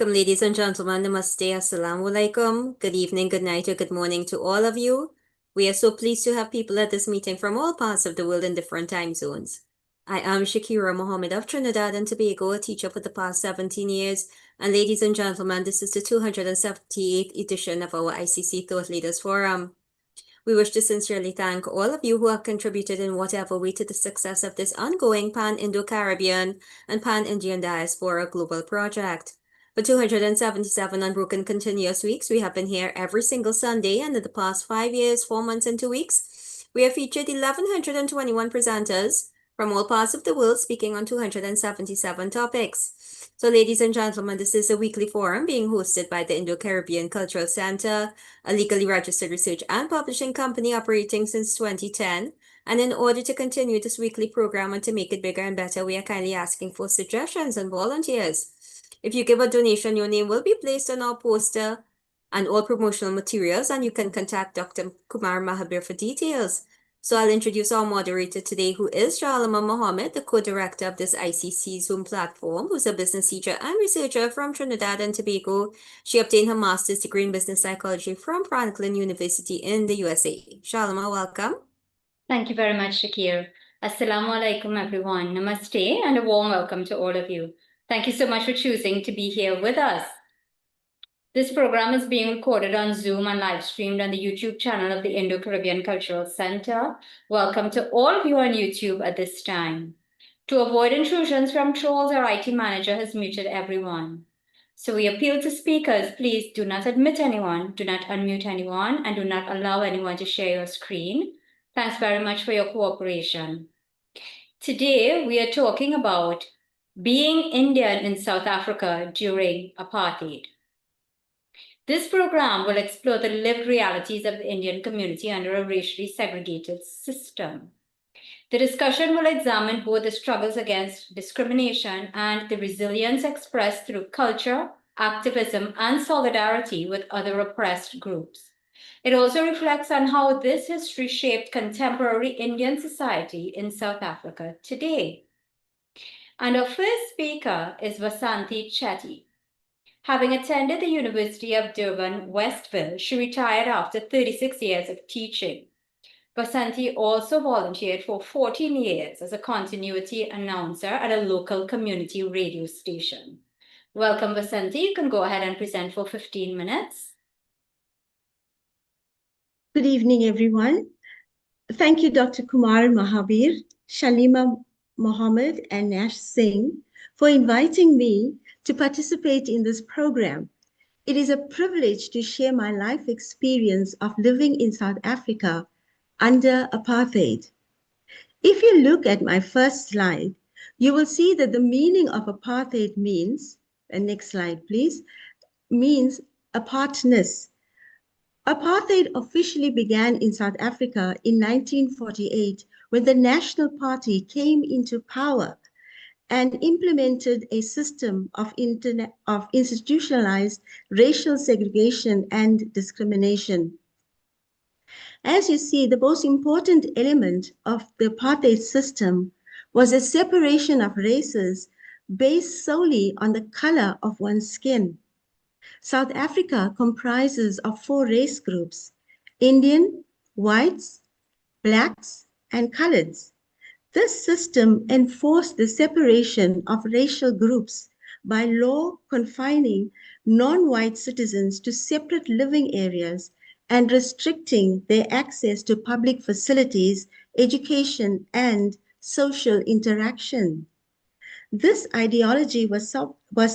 Welcome, ladies and gentlemen. Namaste, assalamu alaikum. Good evening, good night, or good morning to all of you. We are so pleased to have people at this meeting from all parts of the world in different time zones. I am Shakira Mohammed of Trinidad and Tobago, a teacher for the past 17 years. And ladies and gentlemen, this is the 278th edition of our ICC Thought Leaders Forum. We wish to sincerely thank all of you who have contributed in whatever way to the success of this ongoing Pan-Indo-Caribbean and Pan-Indian Diaspora Global Project. For 277 unbroken continuous weeks, we have been here every single Sunday, and in the past 5 years, 4 months, and 2 weeks, we have featured 1,121 presenters from all parts of the world speaking on 277 topics. So, ladies and gentlemen, this is a weekly forum being hosted by the Indo-Caribbean Cultural Center, a legally registered research and publishing company operating since 2010. And in order to continue this weekly program and to make it bigger and better, we are kindly asking for suggestions and volunteers. If you give a donation, your name will be placed on our poster and all promotional materials, and you can contact Dr. Kumar Mahabir for details. So I'll introduce our moderator today, who is Shalima Mohammed, the co-director of this ICC Zoom platform, who's a business teacher and researcher from Trinidad and Tobago. She obtained her master's degree in business psychology from Franklin University in the USA. Shalima, welcome. Thank you very much, Shakir. Assalamu alaikum, everyone. Namaste, and a warm welcome to all of you. Thank you so much for choosing to be here with us. This program is being recorded on Zoom and live streamed on the YouTube channel of the Indo-Caribbean Cultural Center. Welcome to all of you on YouTube at this time. To avoid intrusions from trolls, our IT manager has muted everyone. So we appeal to speakers, please do not admit anyone, do not unmute anyone, and do not allow anyone to share your screen. Thanks very much for your cooperation. Today, we are talking about being Indian in South Africa during apartheid. This program will explore the lived realities of the Indian community under a racially segregated system. The discussion will examine both the struggles against discrimination and the resilience expressed through culture, activism, and solidarity with other oppressed groups. It also reflects on how this history shaped contemporary Indian society in South Africa today. And our first speaker is Vasanthi Chetty. Having attended the University of Durban, Westville, she retired after 36 years of teaching. Vasanthi also volunteered for 14 years as a continuity announcer at a local community radio station. Welcome, Vasanthi. You can go ahead and present for 15 minutes. Good evening, everyone. Thank you, Dr. Kumar Mahabir, Shalima Mohammed, and Nash Singh for inviting me to participate in this program. It is a privilege to share my life experience of living in South Africa under apartheid. If you look at my first slide, you will see that the meaning of apartheid means, and next slide please, means apartness. Apartheid officially began in South Africa in 1948 when the National Party came into power and implemented a system of institutionalized racial segregation and discrimination. As you see, the most important element of the apartheid system was a separation of races based solely on the color of one's skin. South Africa comprises of 4 race groups: Indian, whites, blacks, and coloreds. This system enforced the separation of racial groups by law, confining non-white citizens to separate living areas and restricting their access to public facilities, education, and social interaction. This ideology was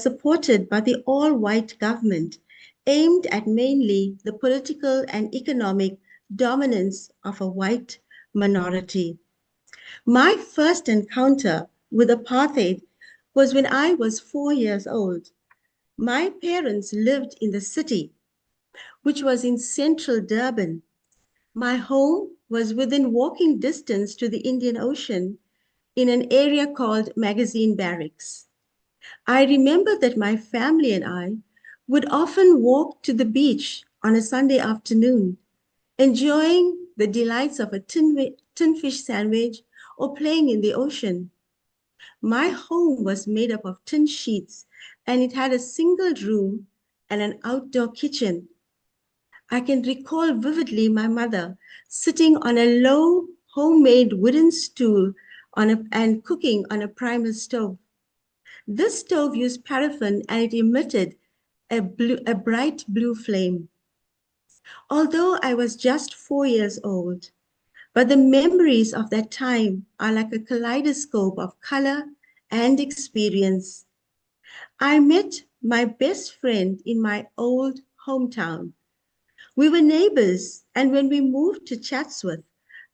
supported by the all-white government, aimed at mainly the political and economic dominance of a white minority. My first encounter with apartheid was when I was 4 years old. My parents lived in the city, which was in central Durban. My home was within walking distance to the Indian Ocean in an area called Magazine Barracks. I remember that my family and I would often walk to the beach on a Sunday afternoon, enjoying the delights of a tin fish sandwich or playing in the ocean. My home was made up of tin sheets and it had a single room and an outdoor kitchen. I can recall vividly my mother sitting on a low homemade wooden stool and cooking on a primus stove. This stove used paraffin and it emitted a bright blue flame. Although I was just 4 years old, but the memories of that time are like a kaleidoscope of color and experience. I met my best friend in my old hometown. We were neighbors, and when we moved to Chatsworth,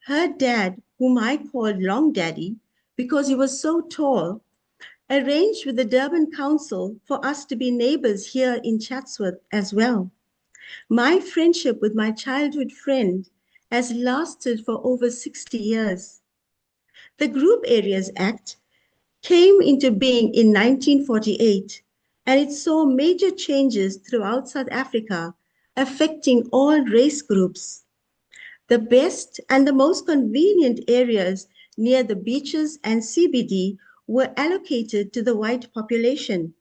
her dad, whom I called Long Daddy because he was so tall, arranged with the Durban Council for us to be neighbors here in Chatsworth as well. My friendship with my childhood friend has lasted for over 60 years. The Group Areas Act came into being in 1948, and it saw major changes throughout South Africa, affecting all race groups. The best and the most convenient areas near the beaches and CBD were allocated to the white population.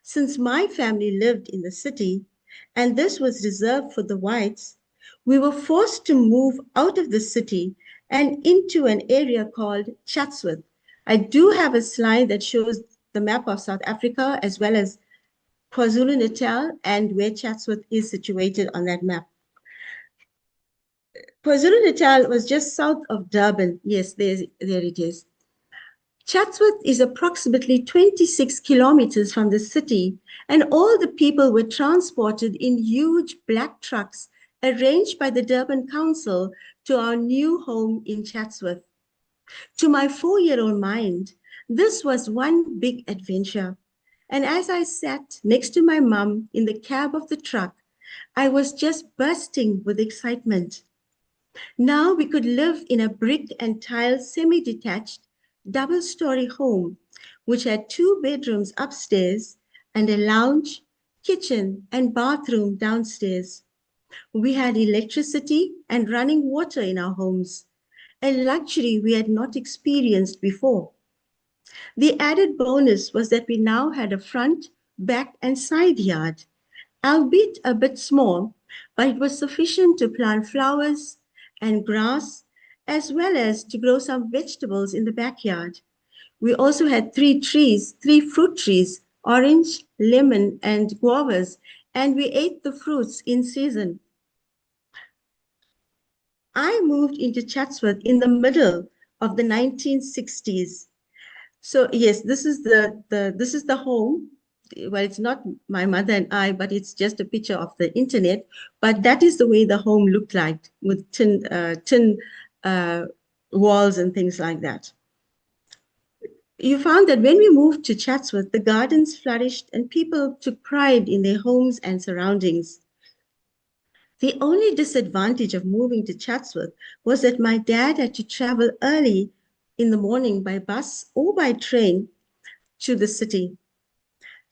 Since my family lived in the city, and this was reserved for the whites, we were forced to move out of the city and into an area called Chatsworth. I do have a slide that shows the map of South Africa as well as KwaZulu-Natal and where Chatsworth is situated on that map. KwaZulu-Natal was just south of Durban. Yes, there it is. Chatsworth is approximately 26 kilometers from the city, and all the people were transported in huge black trucks arranged by the Durban Council to our new home in Chatsworth. To my 4-year-old mind, this was one big adventure. And as I sat next to my mum in the cab of the truck, I was just bursting with excitement. Now we could live in a brick and tile semi-detached double-story home, which had 2 bedrooms upstairs and a lounge, kitchen, and bathroom downstairs. We had electricity and running water in our homes, a luxury we had not experienced before. The added bonus was that we now had a front, back, and side yard, albeit a bit small, but it was sufficient to plant flowers and grass, as well as to grow some vegetables in the backyard. We also had 3 fruit trees, orange, lemon, and guavas, and we ate the fruits in season. I moved into Chatsworth in the middle of the 1960s. So yes, this is the home. Well, it's not my mother and I, but it's just a picture of the internet. But that is the way the home looked like, with tin walls and things like that. You found that when we moved to Chatsworth, the gardens flourished and people took pride in their homes and surroundings. The only disadvantage of moving to Chatsworth was that my dad had to travel early in the morning by bus or by train to the city.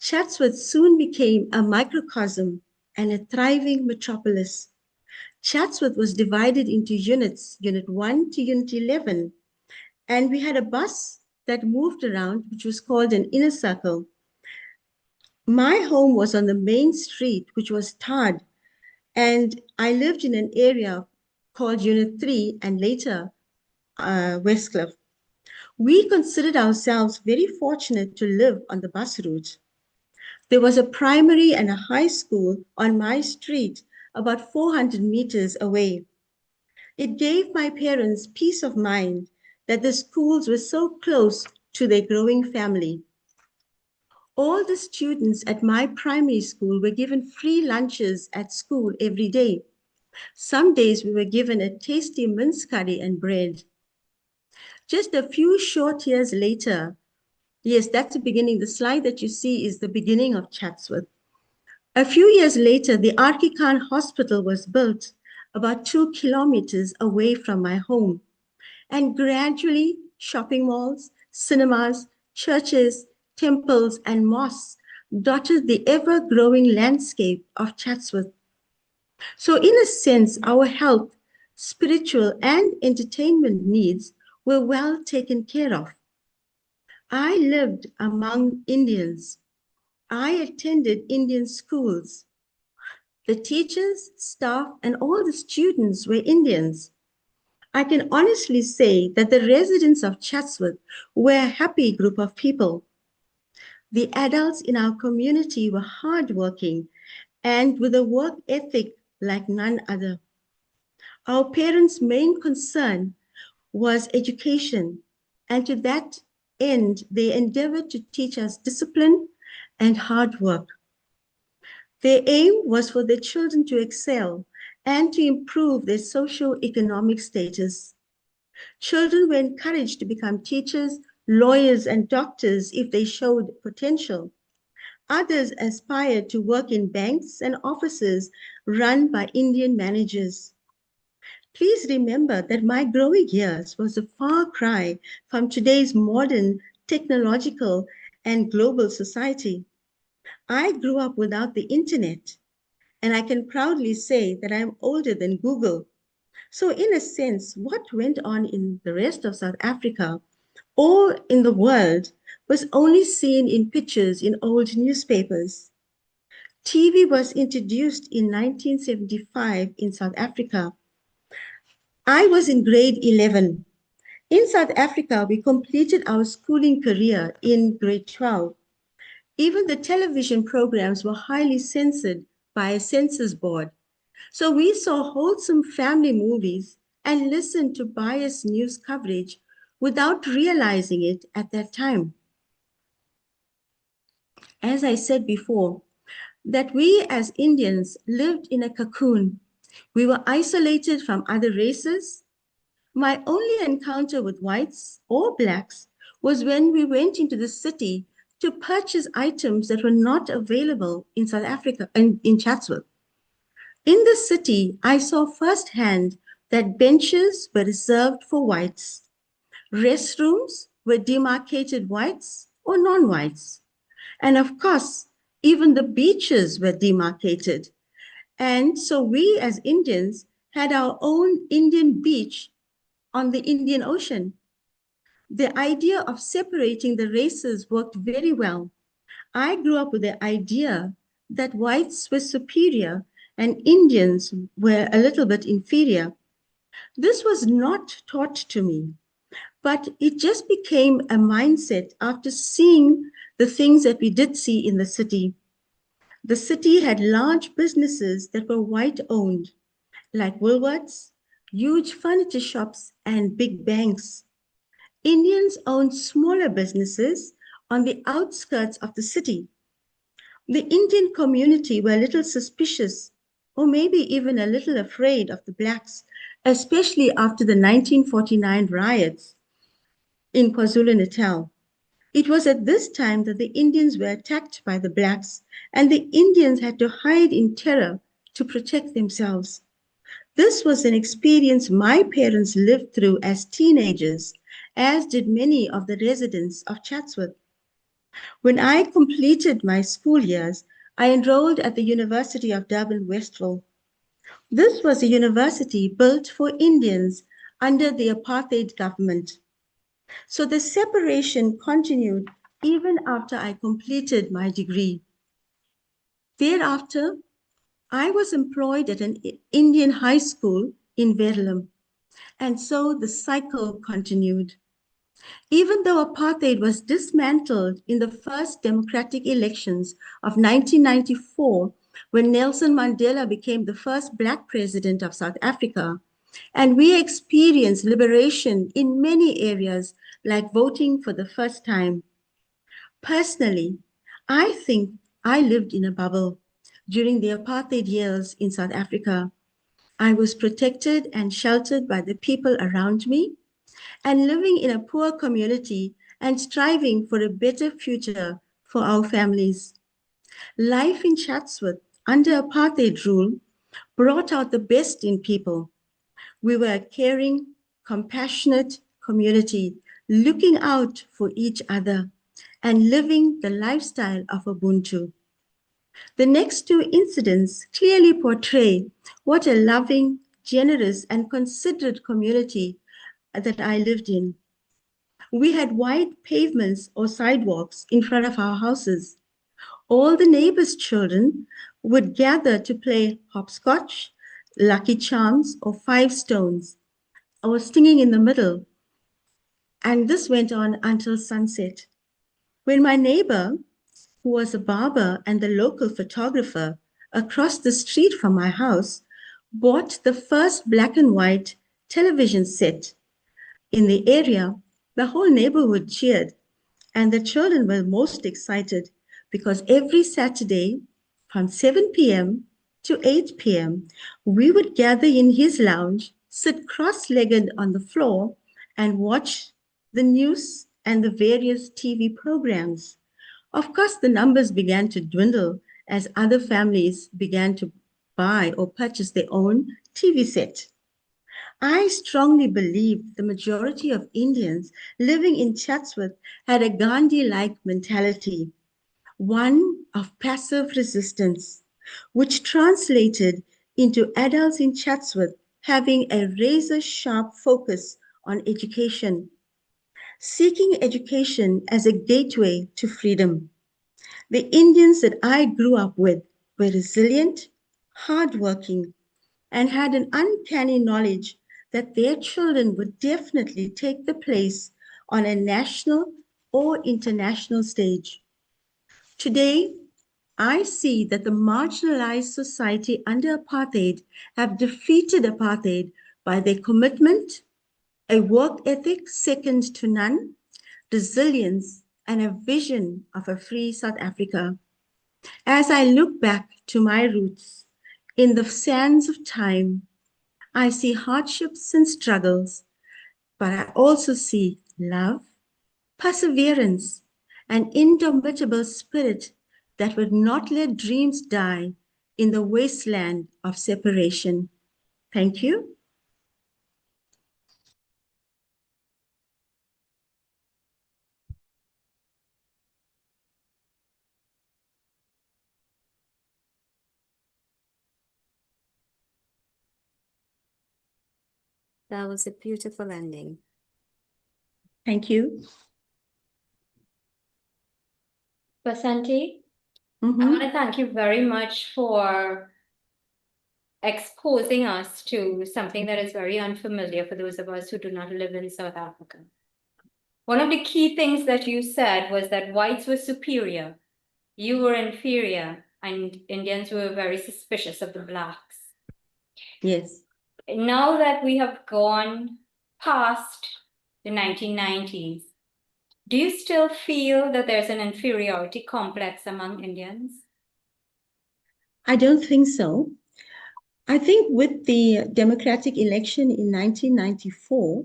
Chatsworth soon became a microcosm and a thriving metropolis. Chatsworth was divided into units, Unit 1 to Unit 11, and we had a bus that moved around, which was called an inner circle. My home was on the main street, which was tarred, and I lived in an area called Unit 3 and later Westcliff. We considered ourselves very fortunate to live on the bus route. There was a primary and a high school on my street about 400 meters away. It gave my parents peace of mind that the schools were so close to their growing family. All the students at my primary school were given free lunches at school every day. Some days we were given a tasty mince curry and bread. Just a few short years later, yes, that's the beginning. The slide that you see is the beginning of Chatsworth. A few years later, the Arki Khan Hospital was built about 2 kilometers away from my home. And gradually, shopping malls, cinemas, churches, temples, and mosques dotted the ever-growing landscape of Chatsworth. So in a sense, our health, spiritual, and entertainment needs were well taken care of. I lived among Indians. I attended Indian schools. The teachers, staff, and all the students were Indians. I can honestly say that the residents of Chatsworth were a happy group of people. The adults in our community were hardworking and with a work ethic like none other. Our parents' main concern was education, and to that end, they endeavored to teach us discipline and hard work. Their aim was for their children to excel and to improve their socio-economic status. Children were encouraged to become teachers, lawyers, and doctors if they showed potential. Others aspired to work in banks and offices run by Indian managers. Please remember that my growing years was a far cry from today's modern, technological, and global society. I grew up without the internet, and I can proudly say that I'm older than Google. So, in a sense, what went on in the rest of South Africa or in the world was only seen in pictures in old newspapers. TV was introduced in 1975 in South Africa. I was in grade 11. In South Africa, we completed our schooling career in grade 12. Even the television programs were highly censored by a censors board. So we saw wholesome family movies and listened to biased news coverage without realizing it at that time. As I said before, that we as Indians lived in a cocoon. We were isolated from other races. My only encounter with whites or blacks was when we went into the city to purchase items that were not available in South Africa and in Chatsworth. In the city, I saw firsthand that benches were reserved for whites, restrooms were demarcated whites or non-whites, and of course, even the beaches were demarcated. And so we as Indians had our own Indian beach on the Indian Ocean. The idea of separating the races worked very well. I grew up with the idea that whites were superior and Indians were a little bit inferior. This was not taught to me, but it just became a mindset after seeing the things that we did see in the city. The city had large businesses that were white owned, like Woolworths, huge furniture shops, and big banks. Indians owned smaller businesses on the outskirts of the city. The Indian community were a little suspicious, or maybe even a little afraid of the blacks, especially after the 1949 riots in KwaZulu-Natal. It was at this time that the Indians were attacked by the blacks, and the Indians had to hide in terror to protect themselves. This was an experience my parents lived through as teenagers, as did many of the residents of Chatsworth. When I completed my school years, I enrolled at the University of Durban, Westville. This was a university built for Indians under the apartheid government. So the separation continued even after I completed my degree. Thereafter, I was employed at an Indian high school in Verulam, and so the cycle continued. Even though apartheid was dismantled in the first democratic elections of 1994, when Nelson Mandela became the first Black president of South Africa, and we experienced liberation in many areas, like voting for the first time. Personally, I think I lived in a bubble during the apartheid years in South Africa. I was protected and sheltered by the people around me, and living in a poor community and striving for a better future for our families. Life in Chatsworth under apartheid rule brought out the best in people. We were a caring, compassionate community, looking out for each other and living the lifestyle of Ubuntu. The next two incidents clearly portray what a loving, generous, and considerate community that I lived in. We had wide pavements or sidewalks in front of our houses. All the neighbors' children would gather to play hopscotch, lucky charms, or five stones. I was singing in the middle, and this went on until sunset. When my neighbor, who was a barber and the local photographer across the street from my house, bought the first black and white television set in the area, the whole neighborhood cheered, and the children were most excited because every Saturday from 7 p.m. to 8 p.m., we would gather in his lounge, sit cross legged on the floor, and watch the news and the various TV programs. Of course, the numbers began to dwindle as other families began to buy or purchase their own TV set. I strongly believe the majority of Indians living in Chatsworth had a Gandhi like mentality, one of passive resistance, which translated into adults in Chatsworth having a razor sharp focus on education, seeking education as a gateway to freedom. The Indians that I grew up with were resilient, hardworking, and had an uncanny knowledge that their children would definitely take the place on a national or international stage. Today, I see that the marginalized society under apartheid have defeated apartheid by their commitment, a work ethic second to none, resilience, and a vision of a free South Africa. As I look back to my roots in the sands of time, I see hardships and struggles, but I also see love, perseverance, an indomitable spirit that would not let dreams die in the wasteland of separation. Thank you. That was a beautiful ending. Thank you. Basanti, I want to thank you very much for exposing us to something that is very unfamiliar for those of us who do not live in South Africa. One of the key things that you said was that whites were superior, you were inferior, and Indians were very suspicious of the blacks. Yes. Now that we have gone past the 1990s, do you still feel that there's an inferiority complex among Indians? I don't think so. I think with the democratic election in 1994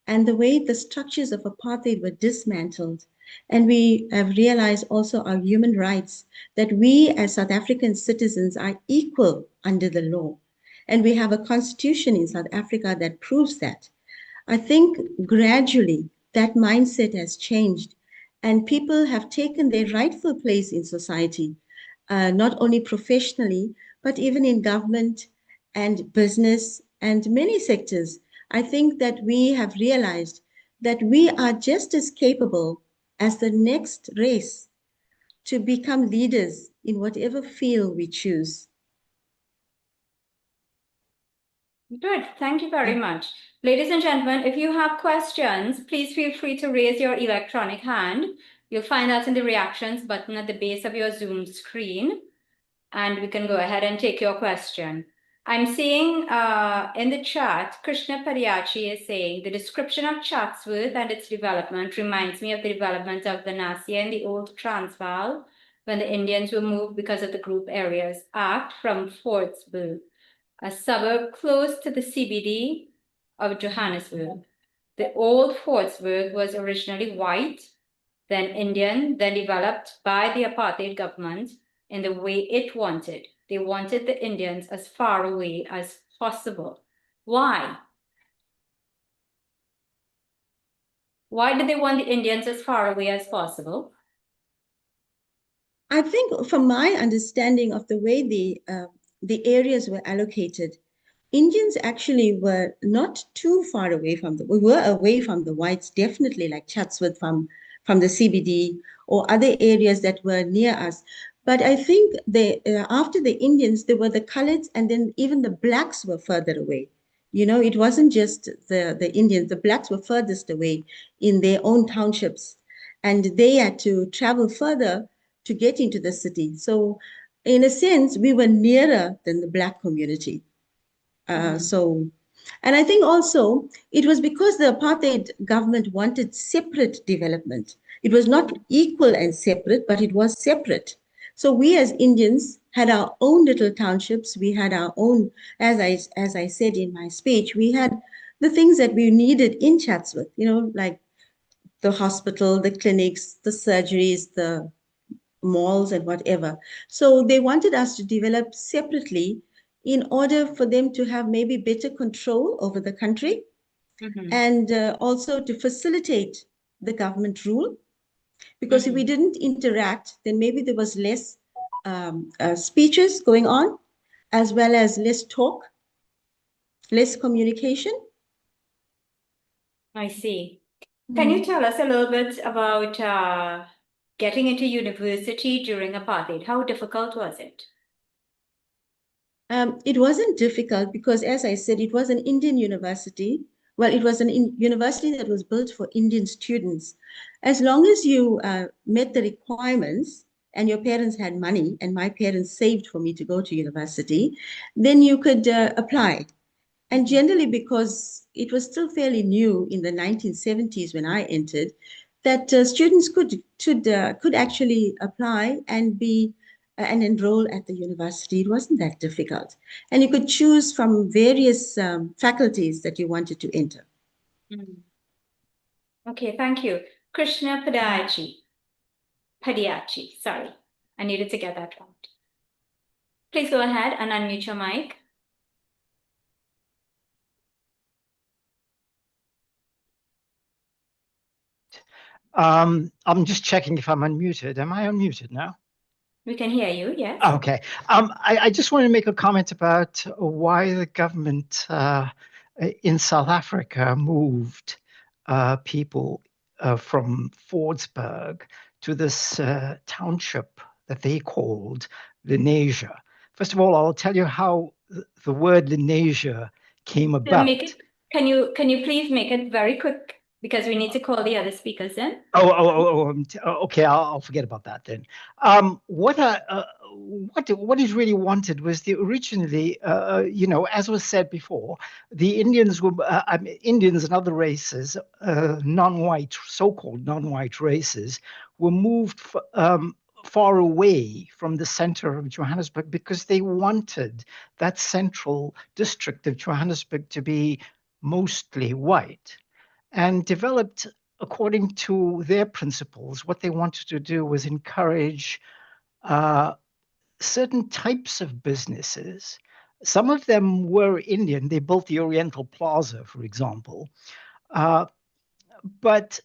and the way the structures of apartheid were dismantled, and we have realized also our human rights, that we as South African citizens are equal under the law. And we have a constitution in South Africa that proves that. I think gradually that mindset has changed and people have taken their rightful place in society, not only professionally, but even in government and business and many sectors. I think that we have realized that we are just as capable as the next race to become leaders in whatever field we choose. Good, thank you very much. Ladies and gentlemen, if you have questions, please feel free to raise your electronic hand. You'll find that in the reactions button at the base of your Zoom screen, and we can go ahead and take your question. I'm seeing in the chat, Krishna Pariachi is saying, the description of Chatsworth and its development reminds me of the development of the Nasia in the old Transvaal, when the Indians were moved because of the Group Areas Act from Fortsburg, a suburb close to the CBD of Johannesburg. The old Fortsburg was originally white, then Indian, then developed by the apartheid government in the way it wanted. They wanted the Indians as far away as possible. Why? Why did they want the Indians as far away as possible? I think from my understanding of the way the areas were allocated, Indians actually were not too far away from we were away from the whites, definitely like Chatsworth from from the CBD or other areas that were near us. But I think after the Indians, there were the Coloureds, and then even the Blacks were further away. You know, it wasn't just the Indians, the Blacks were furthest away in their own townships, and they had to travel further to get into the city. So, in a sense, we were nearer than the Black community. And I think also it was because the apartheid government wanted separate development. It was not equal and separate, but it was separate. So we as Indians had our own little townships. We had our own, as I said in my speech, we had the things that we needed in Chatsworth, you know, like the hospital, the clinics, the surgeries, the malls and whatever. So they wanted us to develop separately in order for them to have maybe better control over the country and also to facilitate the government rule. Because if we didn't interact, then maybe there was less speeches going on, as well as less talk, less communication. I see. Can you tell us a little bit about getting into university during apartheid? How difficult was it? It wasn't difficult because, as I said, it was an Indian university. Well, it was an university that was built for Indian students. As long as you met the requirements and your parents had money, and my parents saved for me to go to university, then you could apply. And generally, because it was still fairly new in the 1970s when I entered, that students could actually apply and be and enroll at the university. It wasn't that difficult. And you could choose from various faculties that you wanted to enter. Okay, thank you. Krishna Padiachi, sorry. I needed to get that right. Please go ahead and unmute your mic. I'm just checking if I'm unmuted. Am I unmuted now? We can hear you, yes. Okay. I just want to make a comment about why the government in South Africa moved people from Fordsburg to this township that they called Lenasia. First of all, I'll tell you how the word Lenasia came about. Can you please make it very quick, because we need to call the other speakers in? Okay. I'll forget about that then. What is really wanted was originally, as was said before, the Indians were Indians and other races, non-white, so-called non-white races, were moved far away from the center of Johannesburg because they wanted that central district of Johannesburg to be mostly white, and developed according to their principles. What they wanted to do was encourage certain types of businesses. Some of them were Indian. They built the Oriental Plaza, for example. But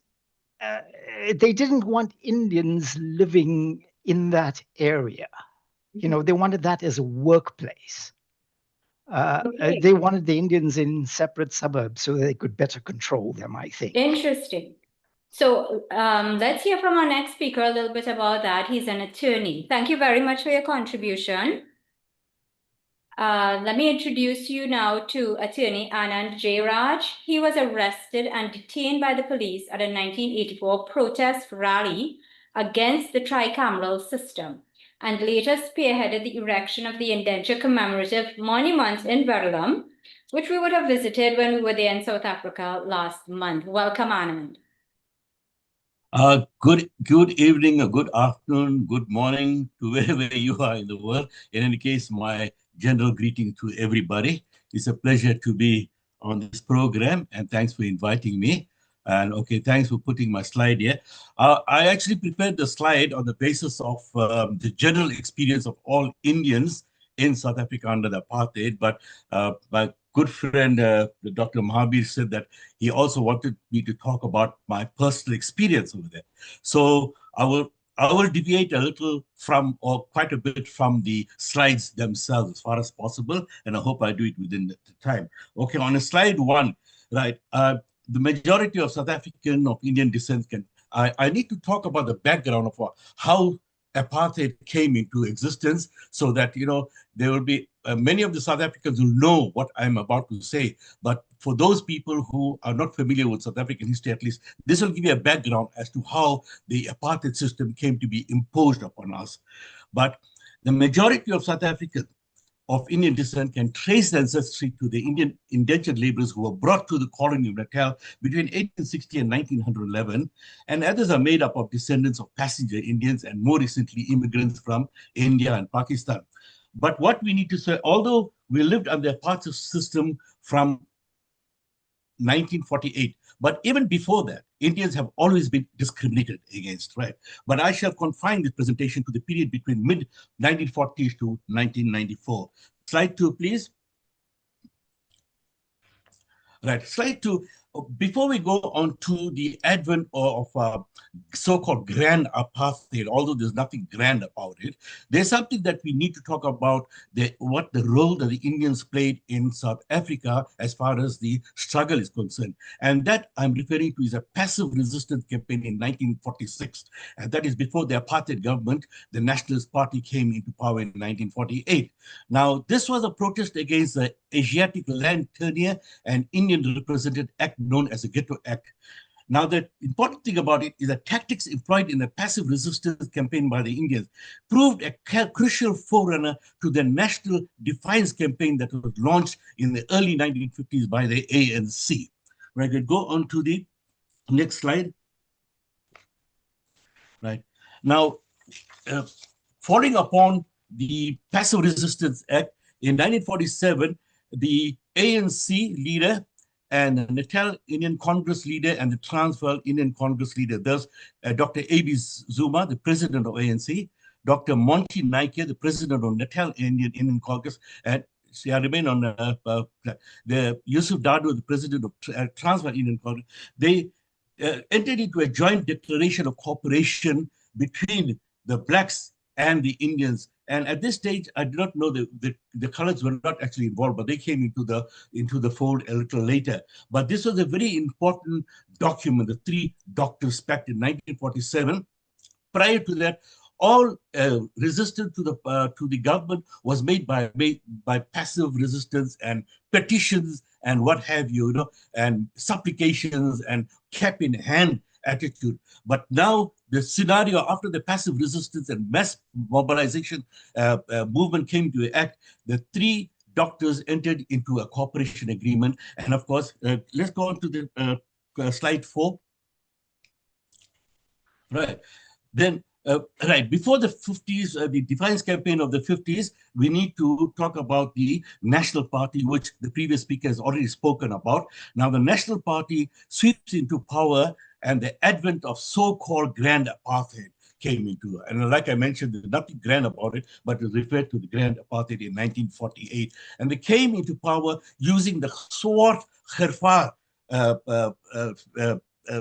they didn't want Indians living in that area. You know, they wanted that as a workplace. They wanted the Indians in separate suburbs so they could better control them, I think. Interesting. So let's hear from our next speaker a little bit about that. He's an attorney. Thank you very much for your contribution. Let me introduce you now to attorney Anand Jairaj. He was arrested and detained by the police at a 1984 protest rally against the tricameral system, and later spearheaded the erection of the indenture commemorative monuments in Verulam, which we would have visited when we were there in South Africa last month. Welcome, Anand. Good evening, good afternoon, good morning to wherever you are in the world. In any case, my general greeting to everybody. It's a pleasure to be on this program, and thanks for inviting me. And okay, thanks for putting my slide here. I actually prepared the slide on the basis of the general experience of all Indians in South Africa under the apartheid, but my good friend, Dr. Mahabir, said that he also wanted me to talk about my personal experience over there. So I will deviate a little from, or quite a bit from, the slides themselves as far as possible, and I hope I do it within the time. Okay, on slide one, right, the majority of South African of Indian descent can I need to talk about the background of how apartheid came into existence, so that, there will be many of the South Africans will know what I'm about to say. But for those people who are not familiar with South African history, at least, this will give you a background as to how the apartheid system came to be imposed upon us. But the majority of South Africans of Indian descent can trace their ancestry to the Indian indentured laborers who were brought to the colony of Natal between 1860 and 1911, and others are made up of descendants of passenger Indians and more recently immigrants from India and Pakistan. But what we need to say, although we lived under the apartheid system from 1948, but even before that, Indians have always been discriminated against, right? But I shall confine this presentation to the period between mid-1940s to 1994. Slide 2, please. Right, slide 2. Before we go on to the advent of so-called grand apartheid, although there's nothing grand about it, there's something that we need to talk about, what the role that the Indians played in South Africa as far as the struggle is concerned. And that I'm referring to is a passive resistance campaign in 1946. And that is before the apartheid government, the Nationalist Party, came into power in 1948. Now, this was a protest against the Asiatic Land Tenure and Indian Represented Act known as the Ghetto Act. Now, the important thing about it is that tactics employed in the passive resistance campaign by the Indians proved a crucial forerunner to the national defiance campaign that was launched in the early 1950s by the ANC. Right, we go on to the next slide. Right, now, following upon the Passive Resistance Act in 1947, the ANC leader and the Natal Indian Congress leader and the Transvaal Indian Congress leader, thus Dr. A.B. Zuma, the president of ANC, Dr. Monty Naike, the president of Natal Indian Congress, and I remain on the Yusuf Dadoo, the president of Transvaal Indian Congress. They entered into a joint declaration of cooperation between the blacks and the Indians. And at this stage, I do not know the colors were not actually involved, but they came into the fold a little later. But this was a very important document, the Three Doctors Pact in 1947. Prior to that, all resistance to the government was made by passive resistance and petitions and what have you, and supplications and cap in hand attitude. But now the scenario after the passive resistance and mass mobilization movement came to act, the three doctors entered into a cooperation agreement. And of course, let's go on to the slide 4. Right. Then, right, before the 50s, the defiance campaign of the 50s, we need to talk about the National Party, which the previous speaker has already spoken about. Now, the National Party sweeps into power, and the advent of so-called grand apartheid came into, and like I mentioned, there's nothing grand about it, but it referred to the grand apartheid in 1948. And they came into power using the Swart Gervaar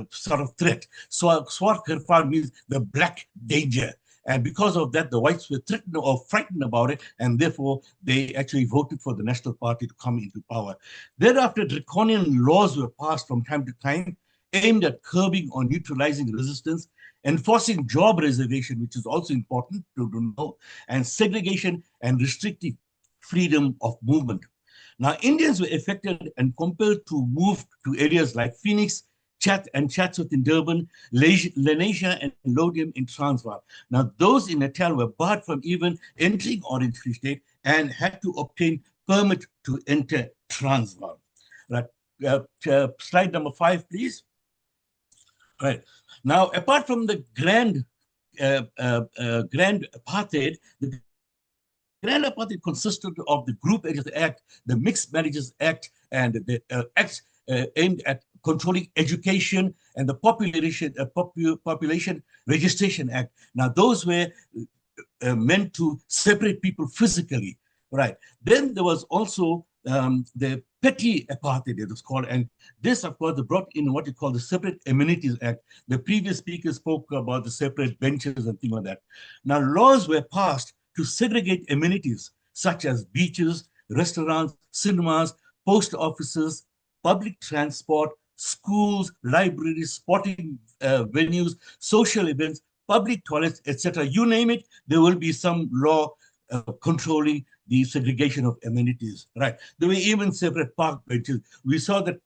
sort of threat. So Swart Gervaar means the black danger. And because of that, the whites were threatened or frightened about it, and therefore they actually voted for the National Party to come into power. Thereafter, draconian laws were passed from time to time, aimed at curbing or neutralizing resistance, enforcing job reservation, which is also important to know, and segregation and restricting freedom of movement. Now, Indians were affected and compelled to move to areas like Phoenix, Chatsworth in Durban, Lenasia and Lodium in Transvaal. Now, those in Natal were barred from even entering Orange Free State and had to obtain permit to enter Transvaal. Right. Slide number 5, please. Right. Now, apart from the grand apartheid, the grand apartheid consisted of the Group Areas Act, the Mixed Marriages Act, and the acts aimed at controlling education and the Population Registration Act. Now, those were meant to separate people physically, right? Then there was also the petty apartheid, it was called, and this, of course, they brought in what you call the Separate Amenities Act. The previous speaker spoke about the separate benches and things like that. Now, laws were passed to segregate amenities such as beaches, restaurants, cinemas, post offices, public transport, schools, libraries, sporting venues, social events, public toilets, etc. You name it, there will be some law controlling the segregation of amenities, right? There were even separate park benches. We saw that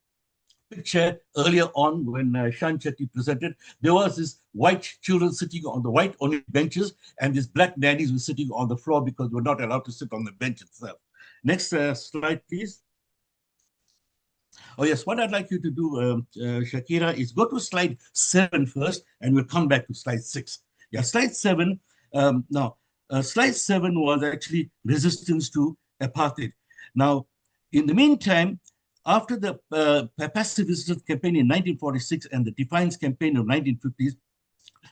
picture earlier on when Shan Chetty presented. There was this white children sitting on the white only benches, and these black nannies were sitting on the floor because they were not allowed to sit on the bench itself. Next slide, please. Oh, yes, what I'd like you to do, Shakira, is go to slide 7 first, and we'll come back to slide 6. Yeah, slide 7. Slide 7 was actually resistance to apartheid. Now, in the meantime, after the passive resistance campaign in 1946 and the Defiance campaign of 1950s,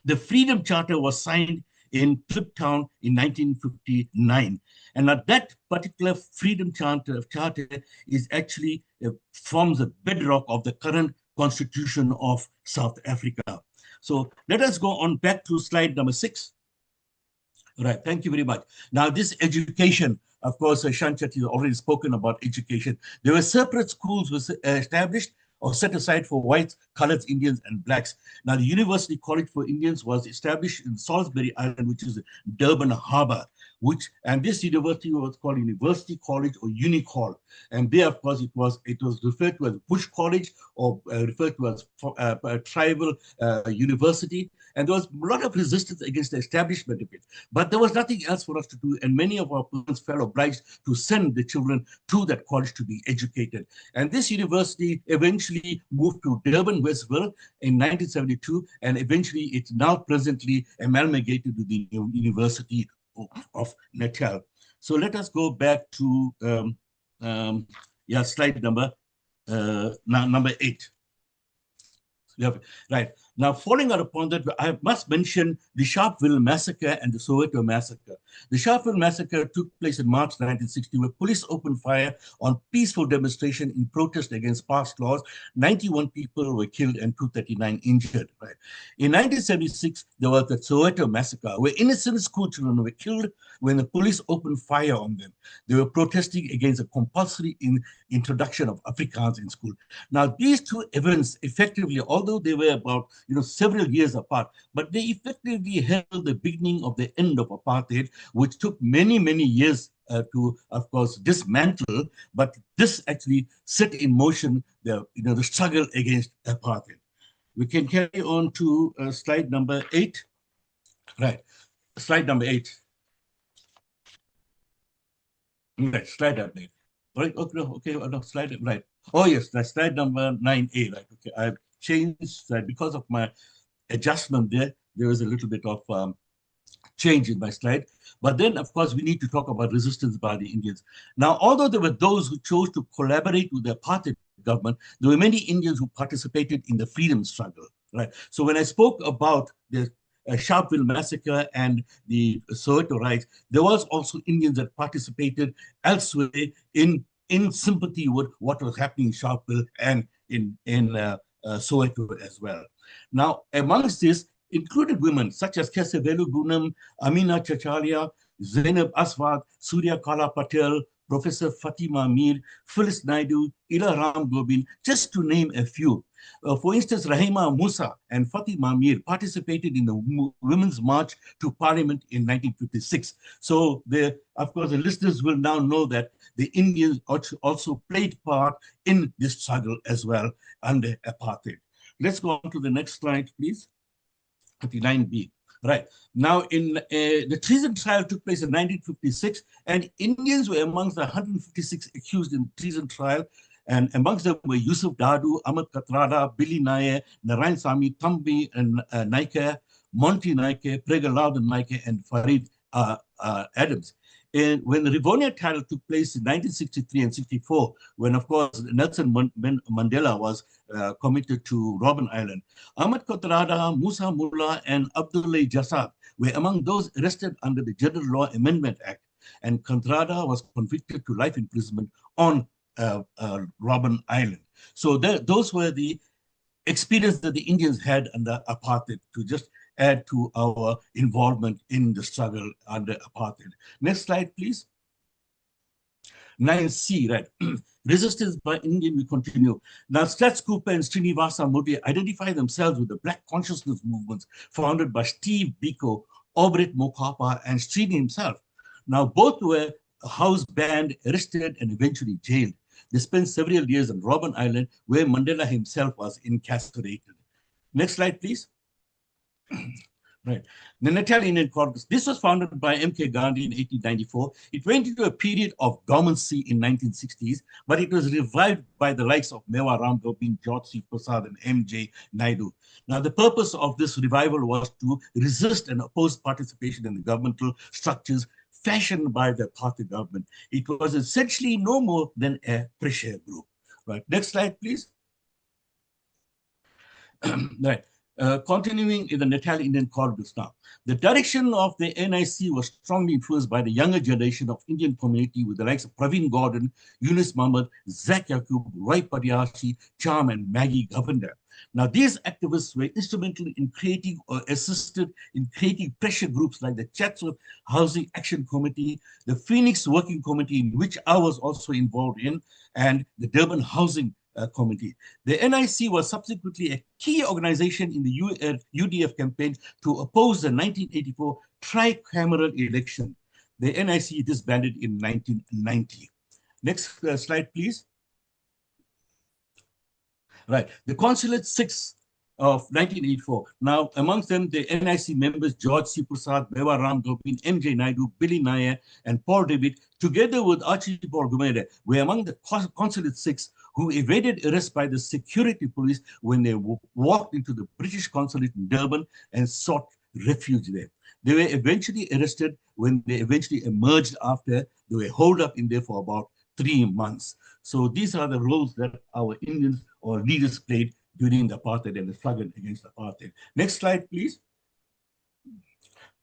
the Freedom Charter was signed in Cape Town in 1959. And that particular Freedom Charter is actually forms the bedrock of the current constitution of South Africa. So let us go on back to slide number 6. Right, thank you very much. Now, this education, of course, Shan Chetty has already spoken about education. There were separate schools was established or set aside for whites, coloreds, Indians, and blacks. Now, the University College for Indians was established in Salisbury Island, which is Durban Harbour, and this university was called University College or Unicol. And there, of course, it was referred to as Bush College or referred to as tribal university. And there was a lot of resistance against the establishment of it. But there was nothing else for us to do. And many of our parents felt obliged to send the children to that college to be educated. And this university eventually moved to Durban, Westville in 1972. And eventually it's now presently amalgamated to the University of Natal. So let us go back to slide number 8. Right. Now, following up upon that, I must mention the Sharpeville Massacre and the Soweto Massacre. The Sharpeville Massacre took place in March 1960, where police opened fire on peaceful demonstration in protest against past laws. 91 people were killed and 239 injured. Right. In 1976, there was the Soweto Massacre, where innocent school children were killed when the police opened fire on them. They were protesting against a compulsory introduction of Afrikaans in school. Now, these two events effectively, although they were about several years apart, but they effectively held the beginning of the end of apartheid, which took many, many years to, of course, dismantle. But this actually set in motion the struggle against apartheid. We can carry on to slide number 8. Right, slide number 8. Right, slide number 8. Right, okay, no, slide right. Oh yes, that's slide number 9A. Right, okay, I've changed that because of my adjustment there. There was a little bit of change in my slide. But then, of course, we need to talk about resistance by the Indians. Now, although there were those who chose to collaborate with the apartheid government, there were many Indians who participated in the freedom struggle. Right. So when I spoke about the Sharpeville Massacre and the Soweto riots, there was also Indians that participated elsewhere in sympathy with what was happening in Sharpeville and in Soweto as well. Now, amongst this included women such as Kesavelu Gunam, Amina Chachalia, Zainab Aswad, Surya Kala Patel, Professor Fatima Mir, Phyllis Naidu, Ila Ram Gobin, just to name a few. For instance, Rahima Musa and Fatima Mir participated in the Women's March to Parliament in 1956. So, of course, the listeners will now know that the Indians also played part in this struggle as well under apartheid. Let's go on to the next slide, please. 39B. Right. Now, the treason trial took place in 1956, and Indians were amongst the 156 accused in the treason trial. And amongst them were Yusuf Dadu, Ahmed Katrada, Billy Nair, Narayan Sami, Thambi Naike, Monty Naike, Pregaladhan Naike, and Farid Adams. And when the Rivonia trial took place in 1963 and 64, when, of course, Nelson Mandela was committed to Robben Island, Ahmed Katrada, Musa Mullah, and Abdullah Jassad were among those arrested under the General Law Amendment Act. And Katrada was convicted to life imprisonment on Robben Island. So those were the experience that the Indians had under apartheid, to just add to our involvement in the struggle under apartheid. Next slide, please. 9C, right? Resistance by Indian will continue. Now, Stats Cooper and Srinivasa Murthy identify themselves with the Black consciousness movements founded by Steve Biko, Obrit Mokapa, and Srini himself. Now, both were house banned, arrested, and eventually jailed. They spent several years on Robben Island, where Mandela himself was incarcerated. Next slide, please. Right. The Natal Indian Congress. This was founded by M.K. Gandhi in 1894. It went into a period of dormancy in 1960s, but it was revived by the likes of Mewa Ram Gopin, George C. Prasad, and M.J. Naidu. Now, the purpose of this revival was to resist and oppose participation in the governmental structures fashioned by the apartheid government. It was essentially no more than a pressure group. Right. Next slide, please. Right. Continuing in the Natal Indian corridors now. The direction of the NIC was strongly influenced by the younger generation of Indian community with the likes of Praveen Gordon, Yunus Muhammad, Zak Yaqub, Roy Padyashi, Charm, and Maggie Govender. Now, these activists were instrumental in creating or assisted in creating pressure groups like the Chatsworth Housing Action Committee, the Phoenix Working Committee, in which I was also involved in, and the Durban Housing Committee. The NIC was subsequently a key organization in the UDF campaign to oppose the 1984 tricameral election. The NIC disbanded in 1990. Next slide, please. Right, the Consulate 6 of 1984. Now, amongst them, the NIC members George C. Prasad, Mewa Ram Gopin, M.J. Naidu, Billy Nair, and Paul David, together with Archibald Gumede, were among the Consulate 6 who evaded arrest by the security police when they walked into the British consulate in Durban and sought refuge there. They were eventually arrested when they eventually emerged after they were holed up in there for about 3 months. So these are the roles that our Indians or leaders played during the apartheid and the struggle against apartheid. Next slide, please.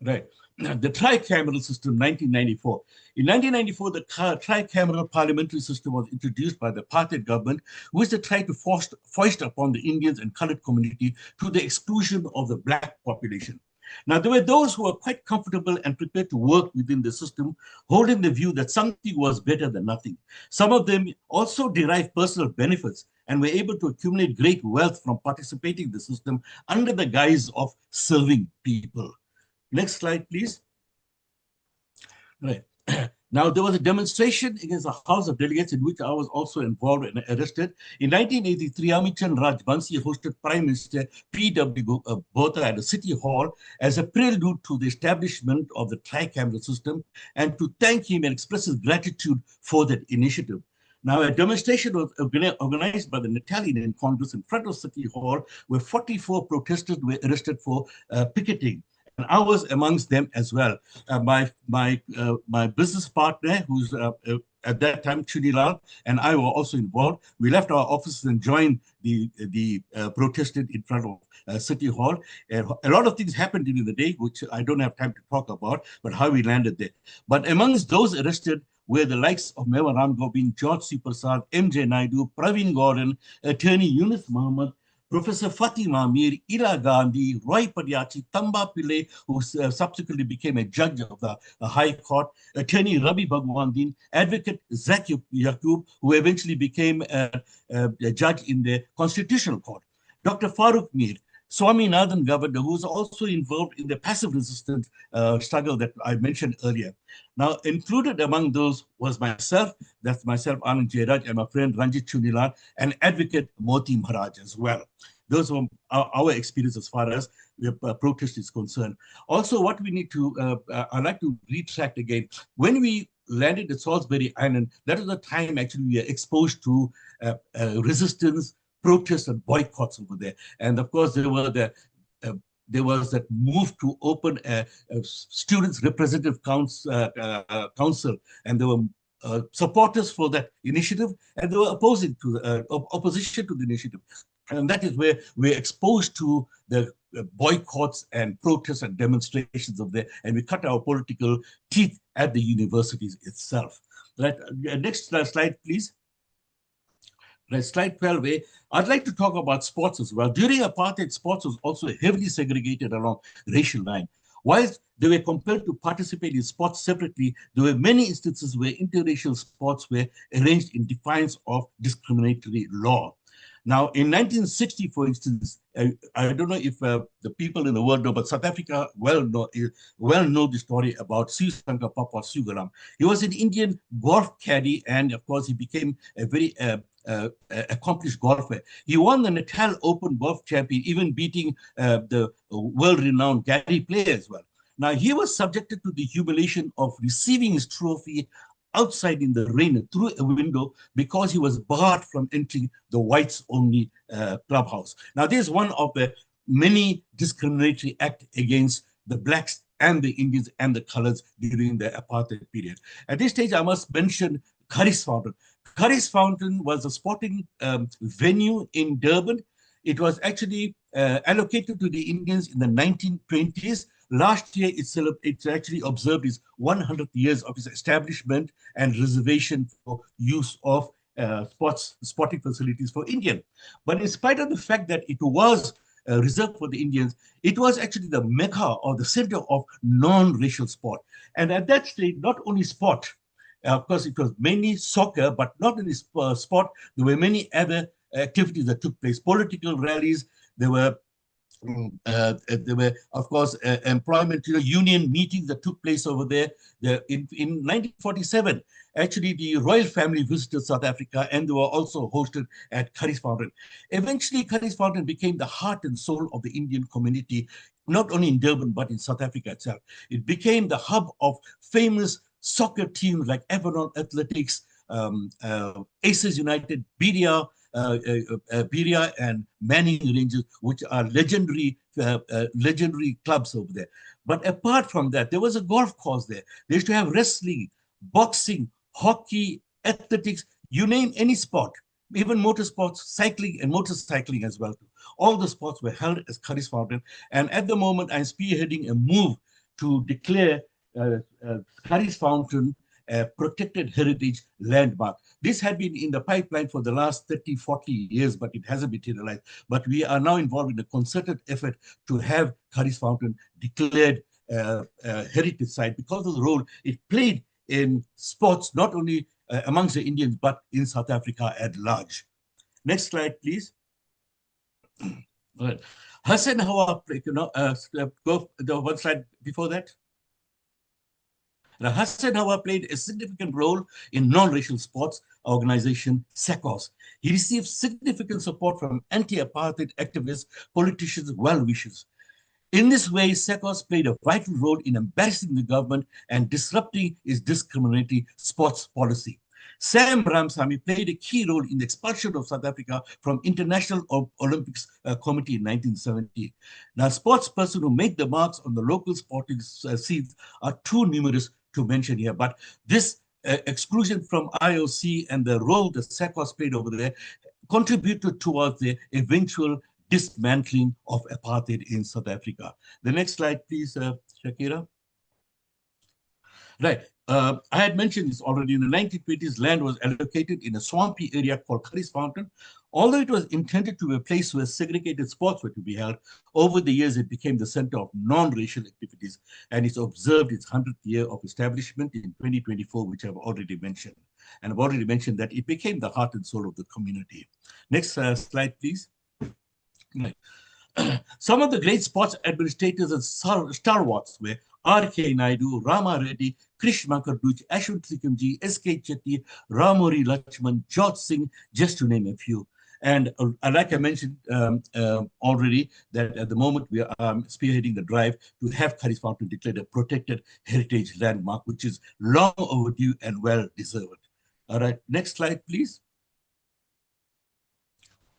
Right. The tricameral system, 1994. In 1994, the tricameral parliamentary system was introduced by the apartheid government, which they tried to foist upon the Indians and colored community to the exclusion of the Black population. Now, there were those who were quite comfortable and prepared to work within the system, holding the view that something was better than nothing. Some of them also derived personal benefits and were able to accumulate great wealth from participating in the system under the guise of serving people. Next slide, please. Right. Now, there was a demonstration against the House of Delegates in which I was also involved and arrested. In 1983, Amichan Rajbansi hosted Prime Minister P.W. Botha at the City Hall as a prelude to the establishment of the tricameral system and to thank him and express his gratitude for that initiative. Now, a demonstration was organized by the Natal Indian Congress in front of City Hall, where 44 protesters were arrested for picketing. And I was amongst them as well. My business partner, who's at that time Chunilal, and I were also involved. We left our offices and joined the protested in front of City Hall. And a lot of things happened during the day, which I don't have time to talk about, but how we landed there. But amongst those arrested were the likes of Mewa Ram Gopin, George C. Prasad, M.J. Naidu, Praveen Gordon, attorney Yunus Muhammad, Professor Fatima Mir, Ila Gandhi, Roy Padyachi, Tamba Pillai, who subsequently became a judge of the High Court, attorney Rabi Bhagwandin, advocate Zak Yaqub, who eventually became a judge in the Constitutional Court, Dr. Farooq Mir, Swami Nathan Governor, who was also involved in the passive resistance struggle that I mentioned earlier. Now, included among those was myself, that's myself, Anand Jairaj, and my friend Ranjit Chunilar, and advocate Moti Maharaj as well. Those were our experience as far as the protest is concerned. Also, what we need to, I'd like to retract again. When we landed at Salisbury Island, that was the time actually we were exposed to resistance, protests, and boycotts over there. And of course, there was that move to open a students' representative council, and there were supporters for that initiative, and they were opposition to the initiative. And that is where we're exposed to the boycotts and protests and demonstrations of there, and we cut our political teeth at the universities itself. Right. Next slide, please. Right, slide 12A. I'd like to talk about sports as well. During apartheid, sports was also heavily segregated along racial line. Whilst they were compelled to participate in sports separately. There were many instances where interracial sports were arranged in defiance of discriminatory law. Now, in 1960, for instance, I don't know if the people in the world know, but South Africa well know the story about Siusanka Papa Sugaram. He was an Indian golf caddy, and of course, he became a very accomplished golfer. He won the Natal Open Golf Champion, even beating the world-renowned Gary Player as well. Now, he was subjected to the humiliation of receiving his trophy outside in the rain through a window because he was barred from entering the whites-only clubhouse. Now, this is one of the many discriminatory acts against the blacks and the Indians and the colors during the apartheid period. At this stage, I must mention Curry's Fountain. Curry's Fountain was a sporting venue in Durban. It was actually allocated to the Indians in the 1920s. Last year, it's actually observed its 100th years of its establishment and reservation for use of sporting facilities for Indian. But in spite of the fact that it was reserved for the Indians, it was actually the mecca or the center of non-racial sport. And at that stage, not only sport, of course, it was mainly soccer, but not only sport, there were many other activities that took place, political rallies, there were, of course, employment union meetings that took place over there. In 1947, actually, the royal family visited South Africa, and they were also hosted at Curry's Fountain. Eventually, Curry's Fountain became the heart and soul of the Indian community, not only in Durban, but in South Africa itself. It became the hub of famous soccer teams like Everton Athletics, Aces United, Beria and Manning Rangers, which are legendary clubs over there. But apart from that, there was a golf course there. They used to have wrestling, boxing, hockey, athletics, you name any sport, even motorsports, cycling and motorcycling as well. All the sports were held as Curry's Fountain. And at the moment, I'm spearheading a move to declare Curry's Fountain a protected heritage landmark. This had been in the pipeline for the last 30, 40 years, but it hasn't materialized. But we are now involved in a concerted effort to have Curry's Fountain declared heritage site because of the role it played in sports, not only amongst the Indians, but in South Africa at large. Next slide, please. All right. Hassan Hawa, go the one slide before that. Now, Hassan Hawa played a significant role in non-racial sports organization SACOS. He received significant support from anti-apartheid activists, politicians, well-wishers. In this way, SACOS played a vital role in embarrassing the government and disrupting its discriminatory sports policy. Sam Ramsamy played a key role in the expulsion of South Africa from International Olympics Committee in 1970. Now, sports persons who made the marks on the local sporting scenes are too numerous to mention here, but this exclusion from IOC and the role that SACOS played over there contributed towards the eventual dismantling of apartheid in South Africa. The next slide, please, Shakira. Right. I had mentioned this already. In the 1920s, land was allocated in a swampy area called Curry's Fountain. Although it was intended to be a place where segregated sports were to be held, over the years it became the center of non-racial activities, and it's observed its 100th year of establishment in 2024, which I've already mentioned. And I've already mentioned that it became the heart and soul of the community. Next slide, please. Right. Some of the great sports administrators and stalwarts were R.K. Naidu, Rama Reddy, Krish Mankarduch, Ashwin Trikamji, S.K. Chetty, Ramori Lachman, George Singh, just to name a few. And like I mentioned already, that at the moment we are spearheading the drive to have Curry's Fountain declared a protected heritage landmark, which is long overdue and well deserved. All right, next slide, please.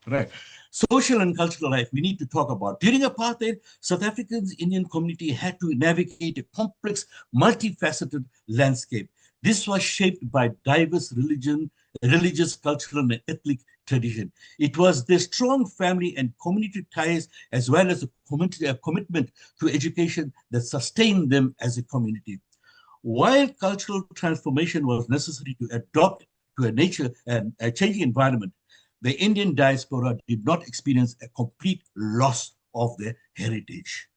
Right. Social and cultural life we need to talk about. During apartheid, South Africa's Indian community had to navigate a complex, multifaceted landscape. This was shaped by diverse religious, cultural, and ethnic tradition. It was their strong family and community ties, as well as a commitment to education that sustained them as a community. While cultural transformation was necessary to adapt to a changing environment, the Indian diaspora did not experience a complete loss of their heritage.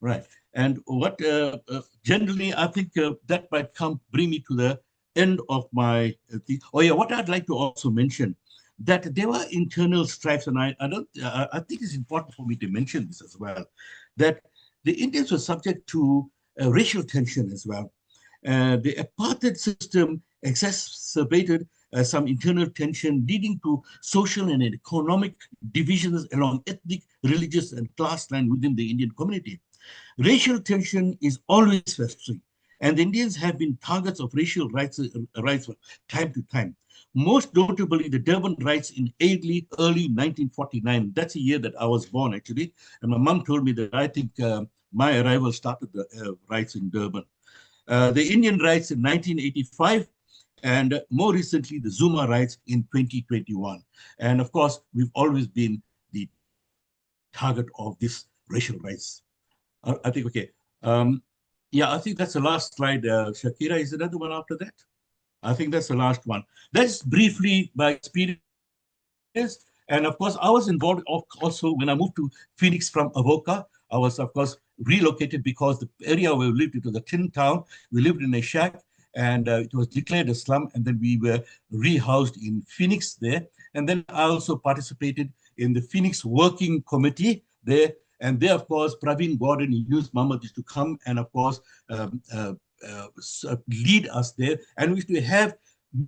Right. And what generally, I think that might bring me to the end of my thing. Oh yeah, what I'd like to also mention that there were internal strifes, and I think it's important for me to mention this as well, that the Indians were subject to racial tension as well. The apartheid system exacerbated some internal tension, leading to social and economic divisions along ethnic, religious, and class lines within the Indian community. Racial tension is always festering, and the Indians have been targets of racial rights from time to time. Most notably, the Durban riots in early 1949. That's the year that I was born, actually. And my mom told me that I think my arrival started the riots in Durban. The Indian riots in 1985, and more recently, the Zuma riots in 2021. And of course, we've always been the target of this racial riots. I think, okay. Yeah, I think that's the last slide. Shakira, is another one after that? I think that's the last one. That's briefly my experience. And of course, I was involved also when I moved to Phoenix from Avoca. I was, of course, relocated because the area where we lived, it was a tin town. We lived in a shack, and it was declared a slum. And then we were rehoused in Phoenix there. And then I also participated in the Phoenix Working Committee there. And there, of course, Praveen Gordon and Yunus Muhammad used to come and, of course, lead us there. And we used to have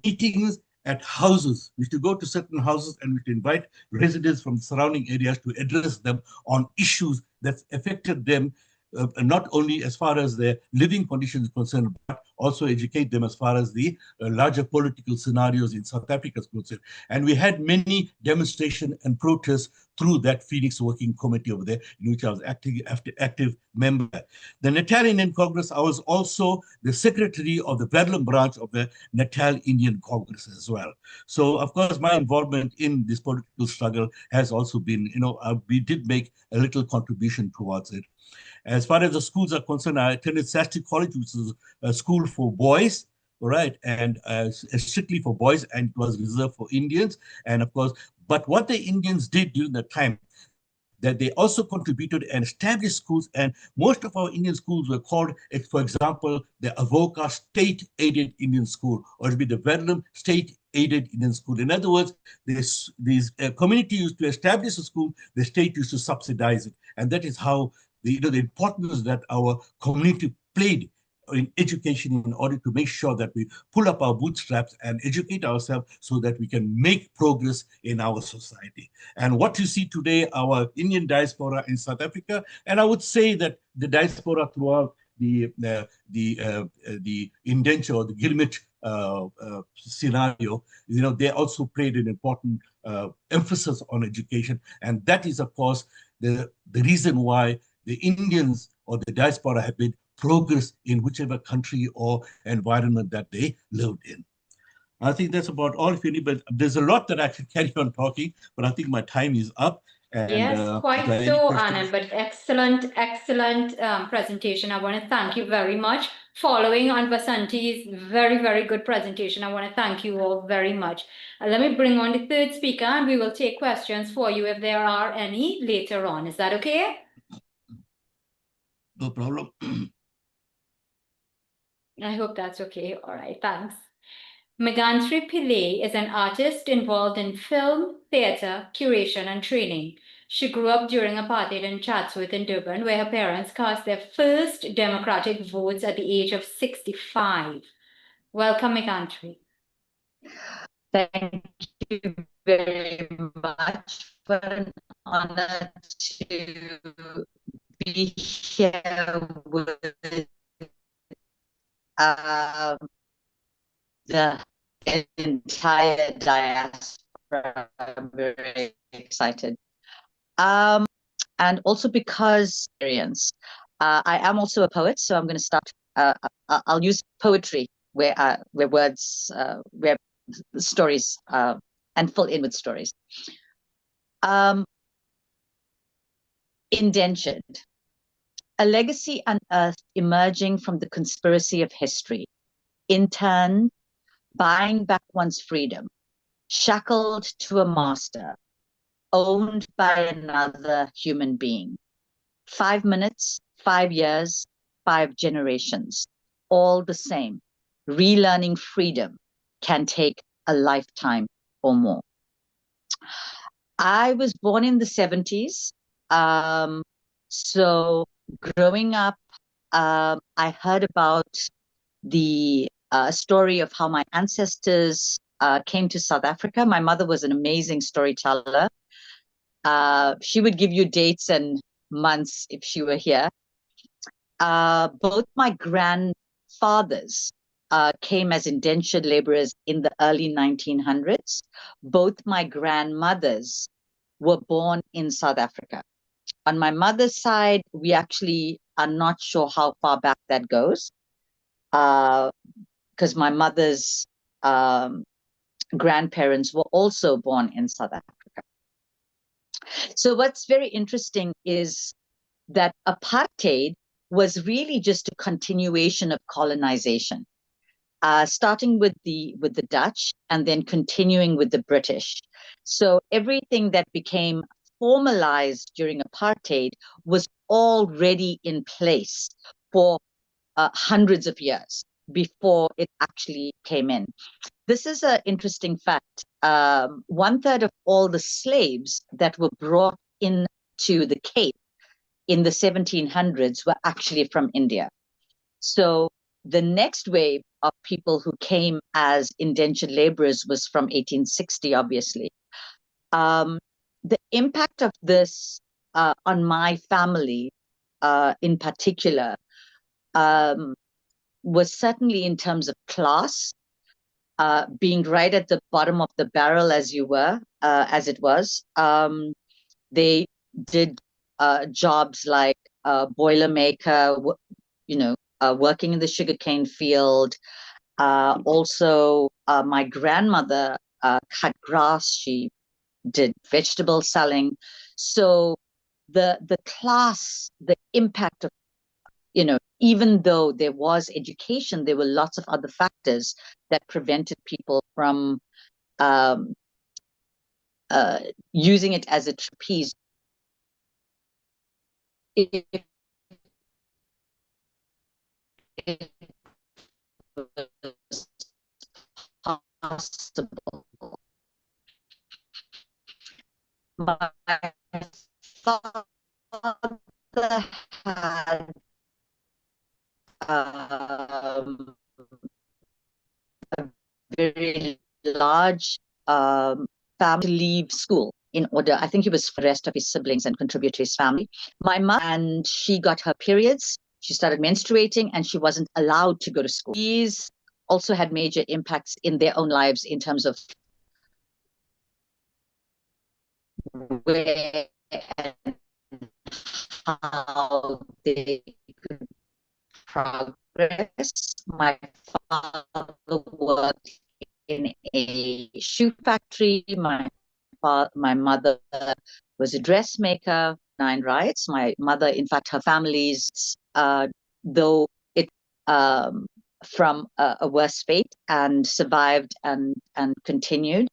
meetings at houses. We used to go to certain houses and we used to invite residents from the surrounding areas to address them on issues that affected them, not only as far as their living conditions are concerned, but also educate them as far as the larger political scenarios in South Africa is concerned. And we had many demonstrations and protests through that Phoenix Working Committee over there, in which I was active member. The Natal Indian Congress, I was also the secretary of the Bedlam branch of the Natal Indian Congress as well. So, of course, my involvement in this political struggle has also been, we did make a little contribution towards it. As far as the schools are concerned, I attended Sasti College, which is a school for boys, right, and strictly for boys, and it was reserved for Indians. And of course, but what the Indians did during that time, that they also contributed and established schools, and most of our Indian schools were called, for example, the Avoca State-Aided Indian School, or it would be the Bedlam State-Aided Indian School. In other words, these community used to establish a school, the state used to subsidize it, and that is how the importance that our community played in education in order to make sure that we pull up our bootstraps and educate ourselves so that we can make progress in our society. And what you see today, our Indian diaspora in South Africa, and I would say that the diaspora throughout the indenture or the Gilmit scenario, they also played an important emphasis on education. And that is, of course, the reason why the Indians or the diaspora have made progress in whichever country or environment that they lived in. I think that's about all. But there's a lot that I could carry on talking, but I think my time is up. And, yes, quite so, Anand, but excellent presentation. I want to thank you very much. Following on Vasanti's very, very good presentation, I want to thank you all very much. Let me bring on the third speaker, and we will take questions for you if there are any later on. Is that okay? No problem. I hope that's okay. All right, thanks. Megantri Pillai is an artist involved in film, theatre, curation, and training. She grew up during Apartheid and Chatsworth in Durban, where her parents cast their first democratic votes at the age of 65. Welcome, Megantri. Thank you very much. For an honor to be here with the entire diaspora. I'm very excited. And also because experience. I am also a poet, so I'm going to start. I'll use poetry where words, where stories, and fill in with stories. Indentured. A legacy unearthed emerging from the conspiracy of history. In turn, buying back one's freedom, shackled to a master, owned by another human being. 5 minutes, 5 years, 5 generations, all the same. Relearning freedom can take a lifetime or more. I was born in the 70s. So growing up, I heard about the story of how my ancestors came to South Africa. My mother was an amazing storyteller. She would give you dates and months if she were here. Both my grandfathers came as indentured laborers in the early 1900s. Both my grandmothers were born in South Africa. On my mother's side, we actually are not sure how far back that goes, because my mother's grandparents were also born in South Africa. So what's very interesting is that apartheid was really just a continuation of colonization, starting with the Dutch and then continuing with the British. So everything that became formalized during apartheid was already in place for hundreds of years before it actually came in. This is an interesting fact. 1/3 of all the slaves that were brought into the Cape in the 1700s were actually from India. So the next wave of people who came as indentured laborers was from 1860, obviously. The impact of this on my family in particular was certainly in terms of class, being right at the bottom of the barrel as you were, as it was. They did jobs like boilermaker, working in the sugarcane field. Also, my grandmother cut grass. She did vegetable selling. So the class, the impact of, even though there was education, there were lots of other factors that prevented people from using it as a trapeze. If it was possible. My father had a very large family to leave school in order, I think he was for the rest of his siblings and contribute to his family. My mother, and she got her periods, she started menstruating, and she wasn't allowed to go to school. These also had major impacts in their own lives in terms of where and how they could progress. My father worked in a shoe factory. My mother was a dressmaker. 9 riots. My mother, in fact, her family's, though it from a worse fate, and survived and continued.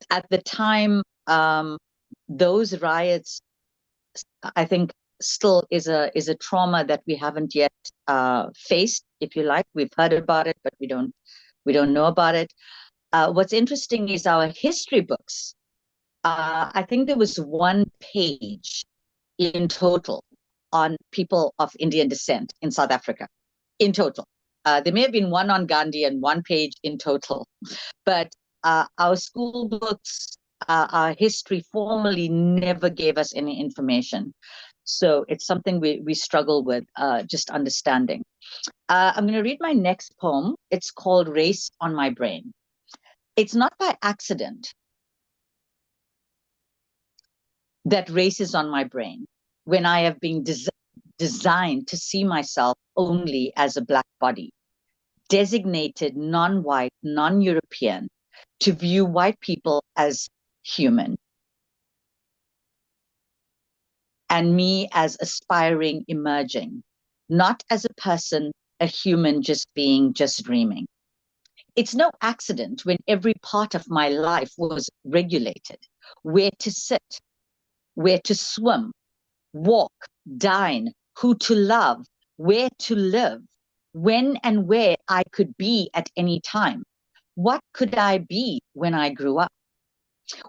At the time, those riots, I think, still is a trauma that we haven't yet faced, if you like. We've heard about it, but we don't know about it. What's interesting is our history books. I think there was 1 page in total on people of Indian descent in South Africa, in total. There may have been 1 on Gandhi and 1 page in total, but our school books, our history formally never gave us any information. So it's something we struggle with, just understanding. I'm going to read my next poem. It's called Race on My Brain. It's not by accident that race is on my brain when I have been designed to see myself only as a Black body, designated non-white, non-European, to view white people as human, and me as aspiring, emerging, not as a person, a human just dreaming. It's no accident when every part of my life was regulated: where to sit, where to swim, walk, dine, who to love, where to live, when and where I could be at any time. What could I be when I grew up?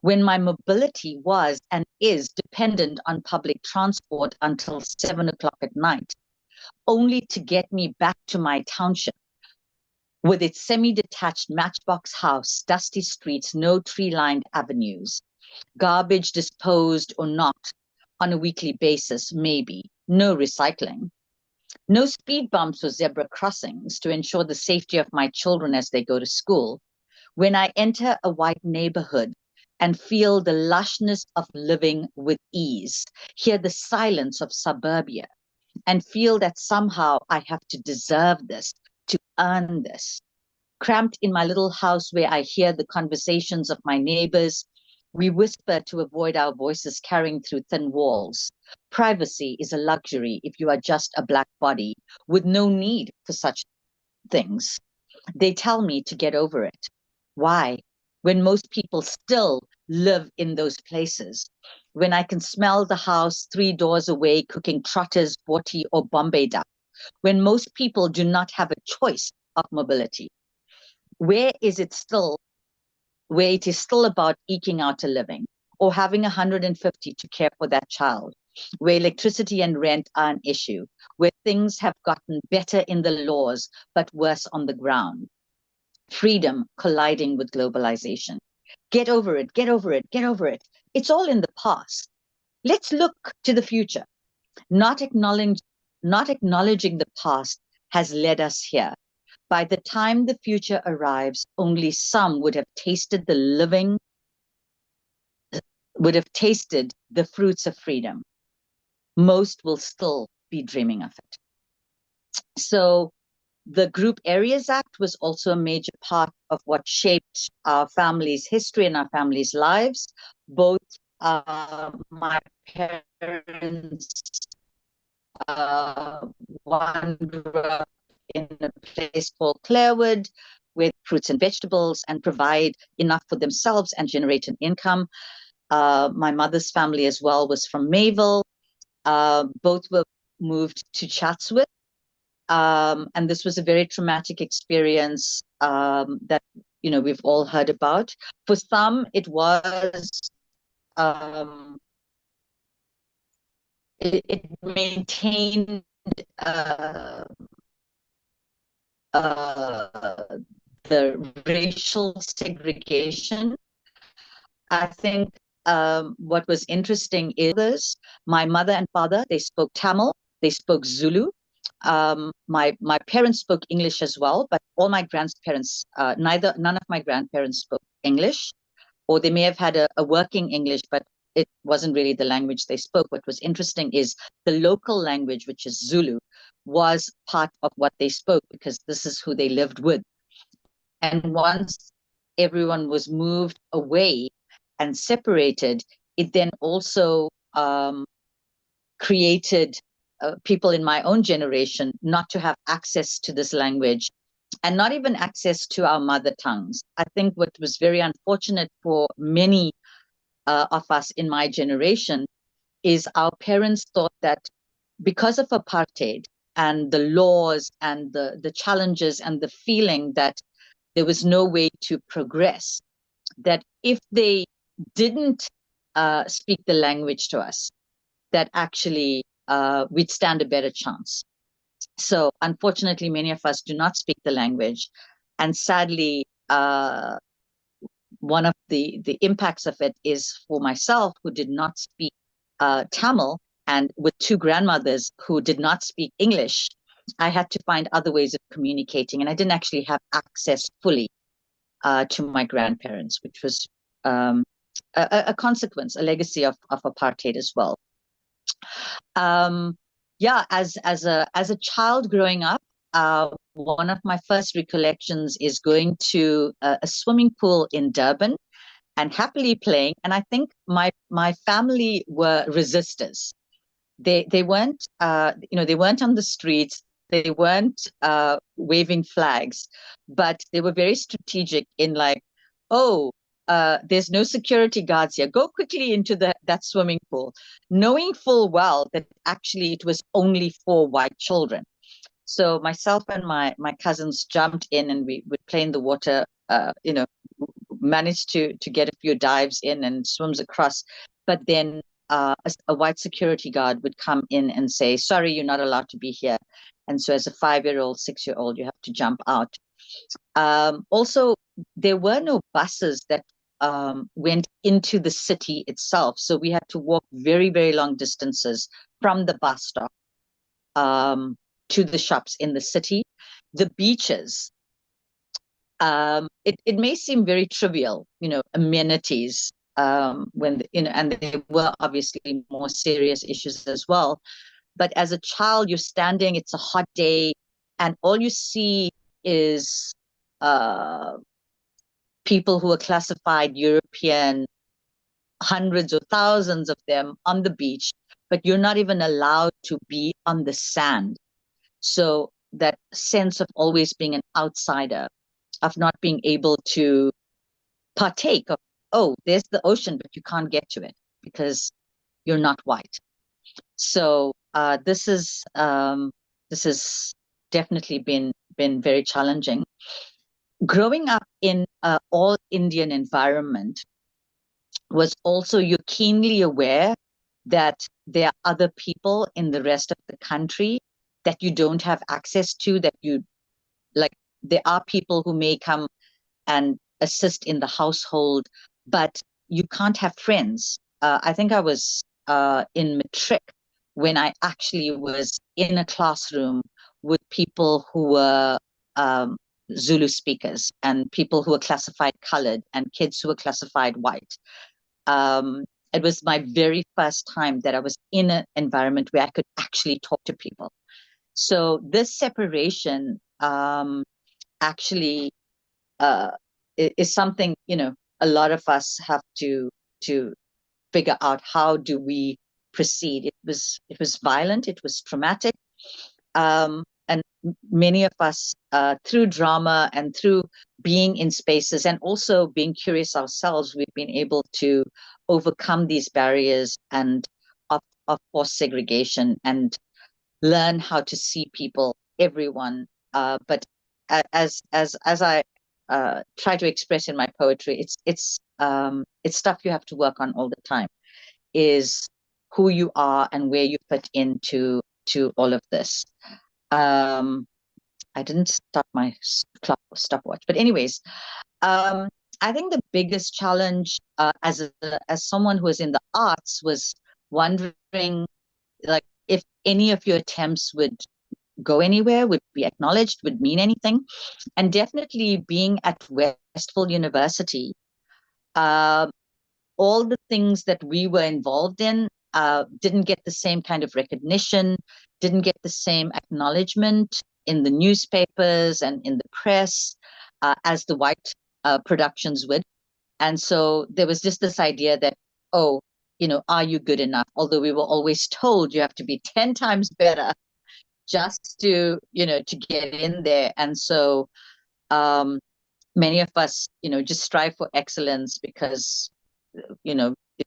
When my mobility was and is dependent on public transport until 7 o'clock at night, only to get me back to my township with its semi-detached matchbox house, dusty streets, no tree-lined avenues, garbage disposed or not on a weekly basis, maybe, no recycling, no speed bumps or zebra crossings to ensure the safety of my children as they go to school. When I enter a white neighborhood and feel the lushness of living with ease, hear the silence of suburbia, and feel that somehow I have to deserve this, to earn this. Cramped in my little house where I hear the conversations of my neighbors, we whisper to avoid our voices carrying through thin walls. Privacy is a luxury if you are just a black body with no need for such things. They tell me to get over it. Why? When most people still live in those places, when I can smell the house 3 doors away cooking trotters, boti, or Bombay duck, when most people do not have a choice of mobility, where it is still about eking out a living or having 150 to care for that child, where electricity and rent are an issue, where things have gotten better in the laws but worse on the ground. Freedom colliding with globalization. Get over it, get over it, get over it. It's all in the past. Let's look to the future. Not acknowledging the past has led us here. By the time the future arrives, only some would have tasted the fruits of freedom. Most will still be dreaming of it. So the Group Areas Act was also a major part of what shaped our family's history and our family's lives. Both my parents, one grew up in a place called Clarewood with fruits and vegetables and provide enough for themselves and generate an income. My mother's family as well was from Mayville. Both were moved to Chatsworth. And this was a very traumatic experience that we've all heard about. For some, it was it maintained the racial segregation. I think what was interesting is my mother and father, they spoke Tamil, they spoke Zulu. My parents spoke English as well, but all my grandparents, none of my grandparents spoke English, or they may have had a working English, but it wasn't really the language they spoke. What was interesting is the local language, which is Zulu, was part of what they spoke because this is who they lived with. And once everyone was moved away and separated, it then also created people in my own generation not to have access to this language and not even access to our mother tongues. I think what was very unfortunate for many of us in my generation is our parents thought that because of apartheid and the laws and the challenges and the feeling that there was no way to progress, that if they didn't speak the language to us, that actually we'd stand a better chance. So unfortunately, many of us do not speak the language. And sadly, one of the impacts of it is for myself, who did not speak Tamil, and with 2 grandmothers who did not speak English, I had to find other ways of communicating. And I didn't actually have access fully to my grandparents, which was a consequence, a legacy of apartheid as well. Yeah, as a child growing up, one of my first recollections is going to a swimming pool in Durban and happily playing. And I think my family were resistors. They weren't they weren't on the streets. They weren't waving flags, but they were very strategic in like, oh, there's no security guards here. Go quickly into that swimming pool, knowing full well that actually it was only for white children. So myself and my cousins jumped in, and we would play in the water, managed to get a few dives in and swims across. But then a white security guard would come in and say, sorry, you're not allowed to be here. And so as a 5-year-old, 6-year-old, you have to jump out. Also, there were no buses that went into the city itself. So we had to walk very, very long distances from the bus stop to the shops in the city. The beaches, it may seem very trivial, amenities, when, and there were obviously more serious issues as well. But as a child, you're standing, it's a hot day, and all you see is people who are classified European, hundreds or thousands of them on the beach, but you're not even allowed to be on the sand. So that sense of always being an outsider, of not being able to partake of, oh, there's the ocean, but you can't get to it because you're not white. So this is definitely been very challenging. Growing up in an all Indian environment was also, you're keenly aware that there are other people in the rest of the country that you don't have access to, that you, like, there are people who may come and assist in the household, but you can't have friends. I think I was in matric when I actually was in a classroom with people who were Zulu speakers, and people who were classified colored, and kids who were classified white. It was my very first time that I was in an environment where I could actually talk to people. So this separation actually is something, a lot of us have to figure out, how do we proceed. It was violent, it was traumatic, and many of us, through drama and through being in spaces and also being curious ourselves, we've been able to overcome these barriers and of forced segregation, and learn how to see people, everyone. But as I try to express in my poetry, it's stuff you have to work on all the time, is who you are and where you fit into all of this. I didn't stop my stopwatch, but anyways, I think the biggest challenge as someone who is in the arts was wondering, like, if any of your attempts would go anywhere, would be acknowledged, would mean anything. And definitely being at Westfield University, all the things that we were involved in didn't get the same kind of recognition, didn't get the same acknowledgement in the newspapers and in the press as the white productions would. And so there was just this idea that, oh, are you good enough? Although we were always told you have to be 10 times better just to get in there. And so many of us, just strive for excellence because,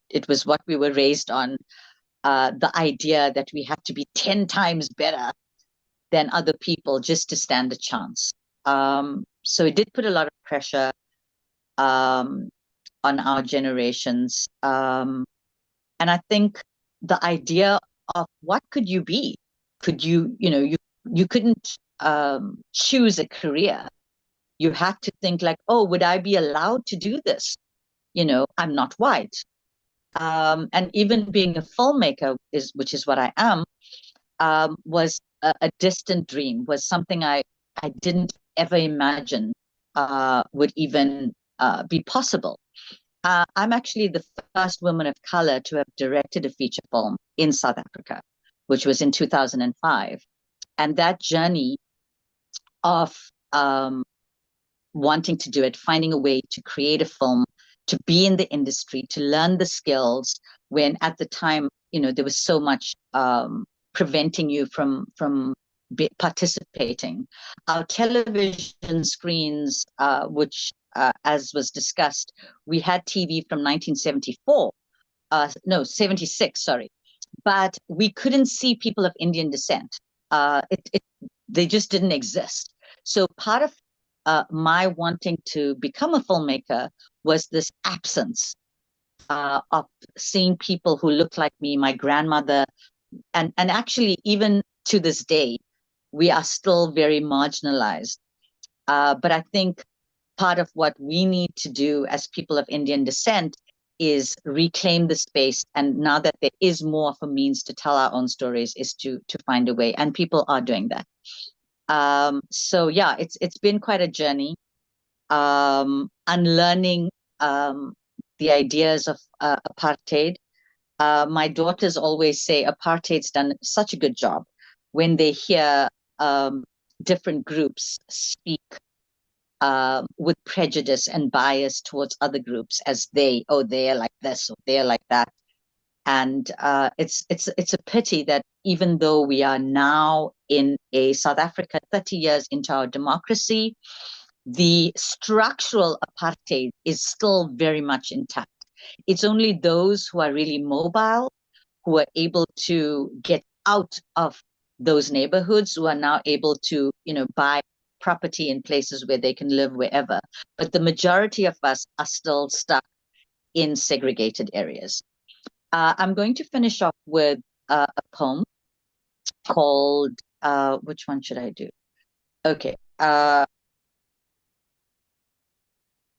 it was what we were raised on, the idea that we have to be 10 times better than other people just to stand a chance. So it did put a lot of pressure on our generations. And I think the idea of what could you be? Could you, you couldn't choose a career. You had to think like, oh, would I be allowed to do this? I'm not white. And even being a filmmaker, which is what I am, was a distant dream, was something I didn't ever imagine would even be possible. I'm actually the first woman of color to have directed a feature film in South Africa, which was in 2005. And that journey of wanting to do it, finding a way to create a film, to be in the industry, to learn the skills, when at the time, there was so much preventing you from participating. Our television screens, which as was discussed, we had TV from 1974, no, 76, sorry, but we couldn't see people of Indian descent. They just didn't exist. So part of my wanting to become a filmmaker was this absence of seeing people who looked like me, my grandmother, and actually even to this day, we are still very marginalized. But I think part of what we need to do as people of Indian descent is reclaim the space. And now that there is more of a means to tell our own stories, is to find a way, and people are doing that. So yeah, it's been quite a journey, unlearning the ideas of apartheid. My daughters always say apartheid's done such a good job when they hear different groups speak with prejudice and bias towards other groups as they're like this or they're like that. And it's a pity that even though we are now in a South Africa 30 years into our democracy, the structural apartheid is still very much intact. It's only those who are really mobile, who are able to get out of those neighborhoods, who are now able to, buy property in places where they can live wherever. But the majority of us are still stuck in segregated areas. I'm going to finish off with a poem called, which one should I do? Okay.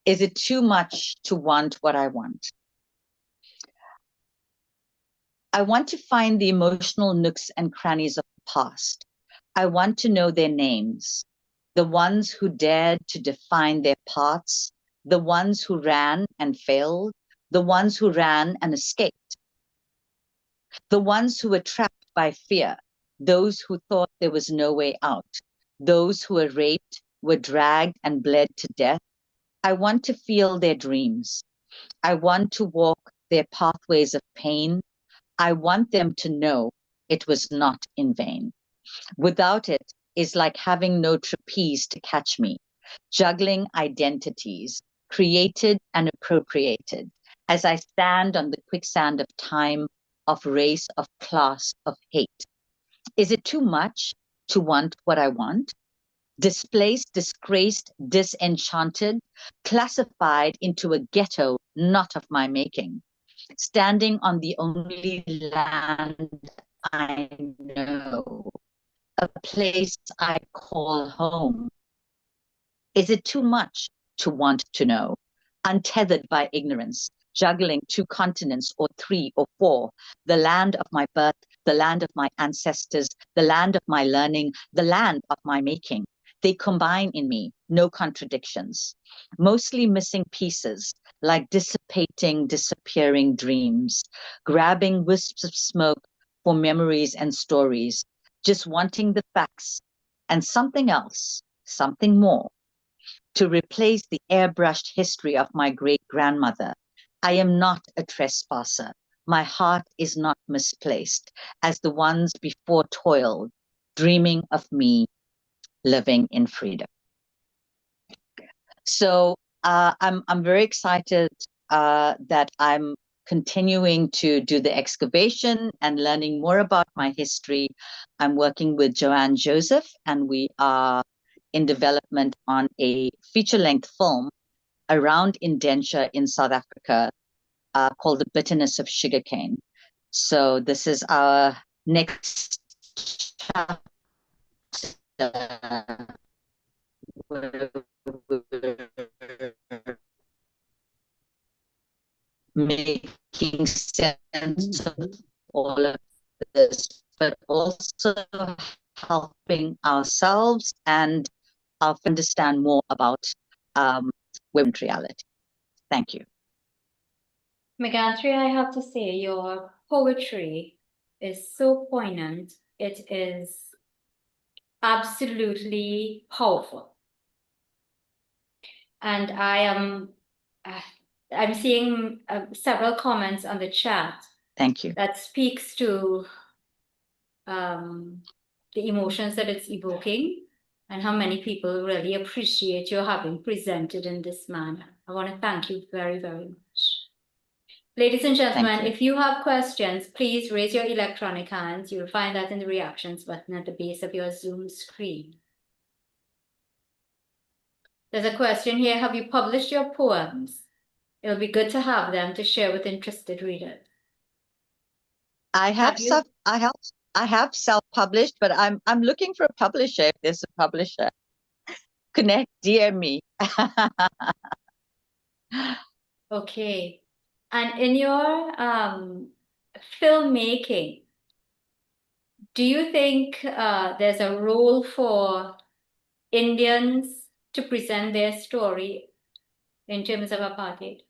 Is it too much to want what I want? I want to find the emotional nooks and crannies of the past. I want to know their names, the ones who dared to define their parts, the ones who ran and failed, the ones who ran and escaped, the ones who were trapped by fear, those who thought there was no way out, those who were raped, were dragged and bled to death. I want to feel their dreams. I want to walk their pathways of pain. I want them to know it was not in vain. Without it is like having no trapeze to catch me, juggling identities, created and appropriated, as I stand on the quicksand of time, of race, of class, of hate. Is it too much to want what I want? Displaced, disgraced, disenchanted, classified into a ghetto not of my making, standing on the only land I know, a place I call home. Is it too much to want to know? Untethered by ignorance, juggling 2 continents or 3 or 4, the land of my birth, the land of my ancestors, the land of my learning, the land of my making. They combine in me, no contradictions, mostly missing pieces, like dissipating, disappearing dreams, grabbing wisps of smoke for memories and stories, just wanting the facts and something else, something more, to replace the airbrushed history of my great-grandmother. I am not a trespasser. My heart is not misplaced, as the ones before toiled, dreaming of me, living in freedom. So I'm very excited that I'm continuing to do the excavation and learning more about my history. I'm working with Joanne Joseph, and we are in development on a feature-length film around indenture in South Africa called The Bitterness of Sugarcane. So this is our next chapter, where we're making sense of all of this, but also helping ourselves and understand more about women's reality. Thank you. Meghanthri, I have to say, your poetry is so poignant. It is absolutely powerful. And I'm seeing several comments on the chat. Thank you. That speaks to the emotions that it's evoking. and how many people really appreciate your having presented in this manner. I want to thank you very, very much. Ladies and gentlemen, you. if you have questions, please raise your electronic hands. You'll find that in the reactions button at the base of your Zoom screen. There's a question here. Have you published your poems? It'll be good to have them to share with interested readers. I have you? I have self-published, but I'm looking for a publisher. If there's a publisher, connect, DM me. Okay. And in your filmmaking, do you think there's a role for Indians to present their story in terms of apartheid?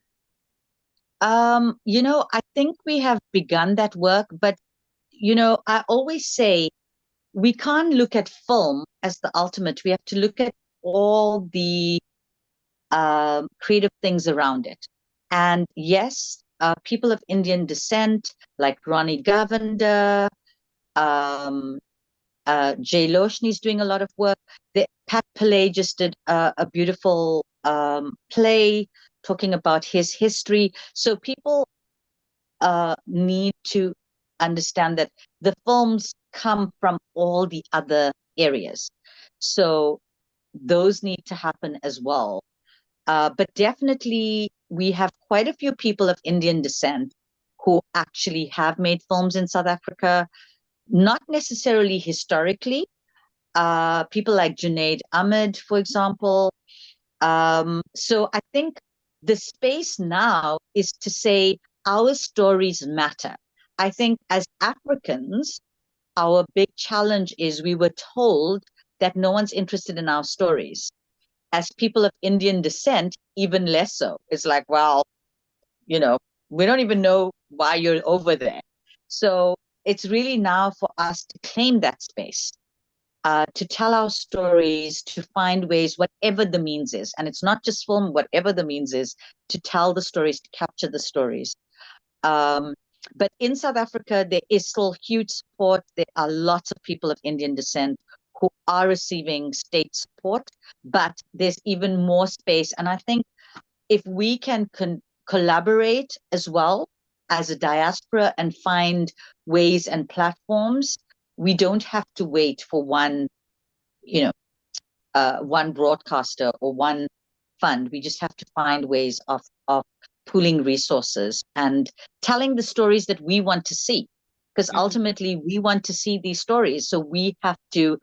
I think we have begun that work, but I always say we can't look at film as the ultimate. We have to look at all the creative things around it. And yes, people of Indian descent like Ronnie Govender, Jay Loshni is doing a lot of work. Pat Pillay just did a beautiful play talking about his history. So people need to understand that the films come from all the other areas. So those need to happen as well. But definitely, we have quite a few people of Indian descent who actually have made films in South Africa, not necessarily historically. People like Junaid Ahmed, for example. So I think the space now is to say our stories matter. I think as Africans, our big challenge is we were told that no one's interested in our stories. As people of Indian descent, even less so. It's like, well, we don't even know why you're over there. So it's really now for us to claim that space, to tell our stories, to find ways, whatever the means is. And it's not just film, whatever the means is, to tell the stories, to capture the stories. But in South Africa, there is still huge support. There are lots of people of Indian descent who are receiving state support, but there's even more space. And I think if we can collaborate as well as a diaspora and find ways and platforms, we don't have to wait for one broadcaster or one fund. We just have to find ways of pooling resources and telling the stories that we want to see, because ultimately we want to see these stories. So we have to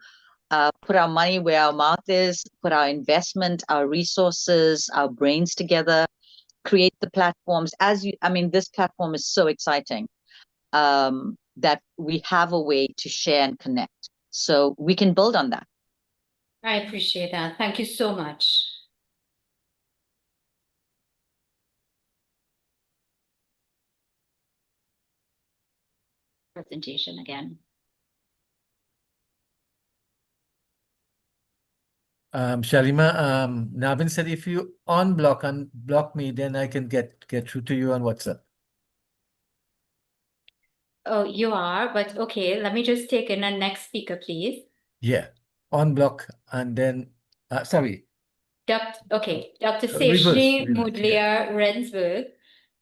put our money where our mouth is, put our investment, our resources, our brains together, create the platforms. This platform is so exciting that we have a way to share and connect. So we can build on that. I appreciate that. Thank you so much. Presentation again. Shalima, Navin said if you unblock me, then I can get through to you on WhatsApp. Oh, you are, but okay, let me just take in a next speaker, please. Yeah, unblock and then, sorry. Dr. Reverse, Seshni yeah. Mudliar Rensburg.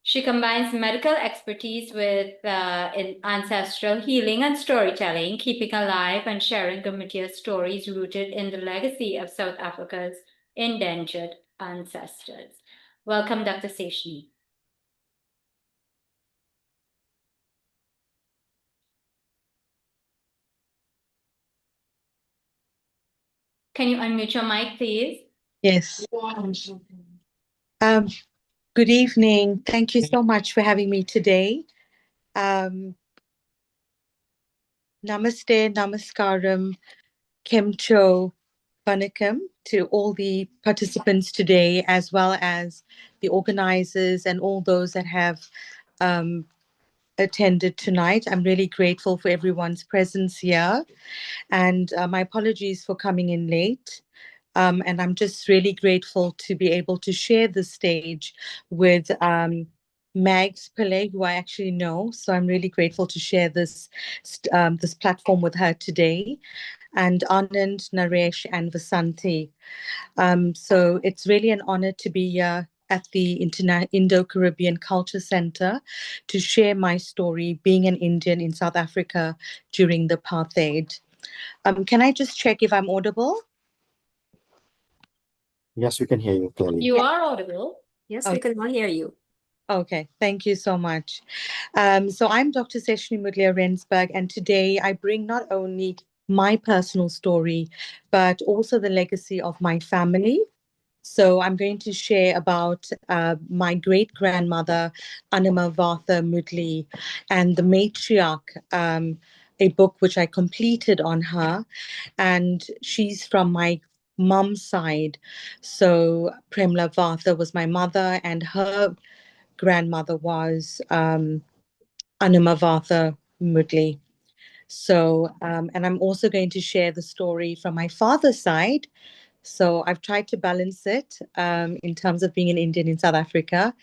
She combines medical expertise with in ancestral healing and storytelling, keeping alive and sharing Gamitia stories rooted in the legacy of South Africa's endangered ancestors. Welcome, Dr. Seshni. Can you unmute your mic, please? Yes. Good evening. Thank you so much for having me today. Namaste, namaskaram, kemcho, vanakkam to all the participants today, as well as the organizers and all those that have attended tonight. I'm really grateful for everyone's presence here. And my apologies for coming in late. And I'm just really grateful to be able to share the stage with Mags Pillay, who I actually know. So I'm really grateful to share this platform with her today. and Anand, Naresh, and Vasanti. So it's really an honor to be here at the Indo-Caribbean Culture Center to share my story being an Indian in South Africa during the apartheid. Can I just check if I'm audible? Yes, we can hear you clearly. You are audible. Yes, we can all hear you. Okay, thank you so much. So I'm Dr. Seshni Mudlia Rensberg, and today I bring not only my personal story, but also the legacy of my family. So I'm going to share about my great-grandmother, Anamavartha Mudli, and the matriarch, a book which I completed on her. And she's from my mum's side. So Premla Vartha was my mother, and her grandmother was Anamavartha Mudli. So, and I'm also going to share the story from my father's side. So I've tried to balance it in terms of being an Indian in South Africa.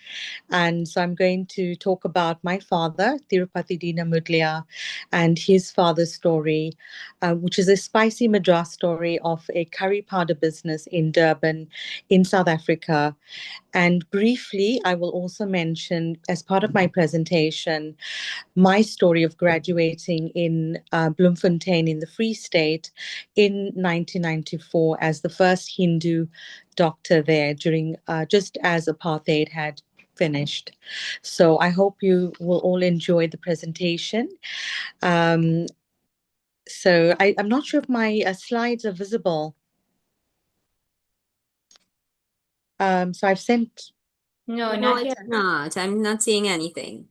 And so I'm going to talk about my father, Tirupati Dina Mudlia, and his father's story, which is a spicy Madras story of a curry powder business in Durban in South Africa. And briefly, I will also mention, as part of my presentation, my story of graduating in Bloemfontein in the Free State in 1994 as the first Hindu doctor there during just as apartheid had finished. So I hope you will all enjoy the presentation. So I'm not sure if my slides are visible. So I've sent. No, No, not it's yet. not. I'm not seeing anything.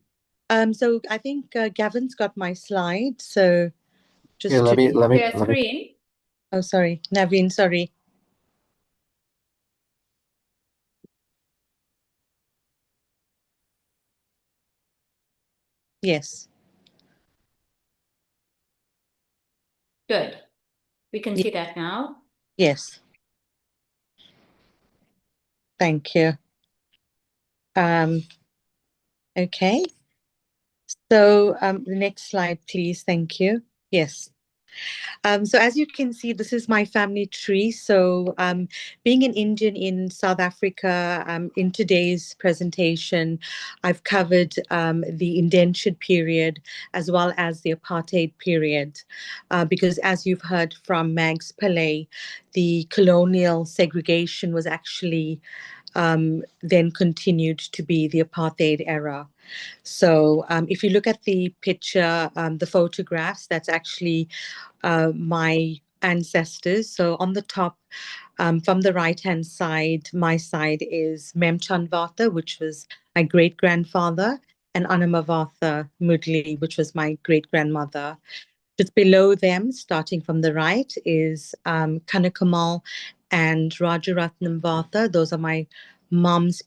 So I think Gavin's got my slide. So just Yeah, let me Share screen. Oh, sorry, Naveen, sorry. Yes. Good. We can see that now. Yes. Thank you. Okay. So the next slide, please. Thank you. Yes. So as you can see, this is my family tree. So being an Indian in South Africa, in today's presentation, I've covered the indentured period as well as the apartheid period, because as you've heard from Mags Pillay, the colonial segregation was actually then continued to be the apartheid era. So if you look at the picture, the photographs, that's actually my ancestors. So on the top, from the right-hand side, my side is Memchand Vartha, which was my great-grandfather, and Anamavartha Mudli, which was my great-grandmother. Just below them, starting from the right, is Kanakamal and Rajaratnam Vartha. Those are my mom's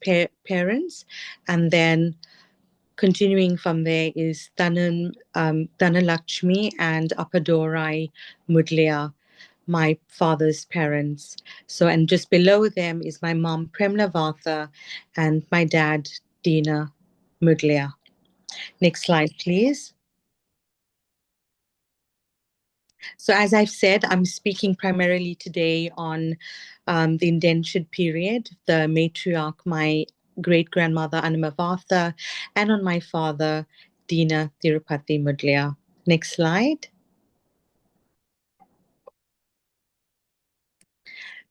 parents. And then continuing from there is Dhanalakshmi and Appadorai Mudlia, my father's parents. So, and just below them is my mom, Premla Vartha, and my dad, Dina Mudlia. Next slide, please. So as I've said, I'm speaking primarily today on the indentured period, the matriarch, my great-grandmother, Anamavartha, and on my father, Dina Tirupati Mudlia. Next slide.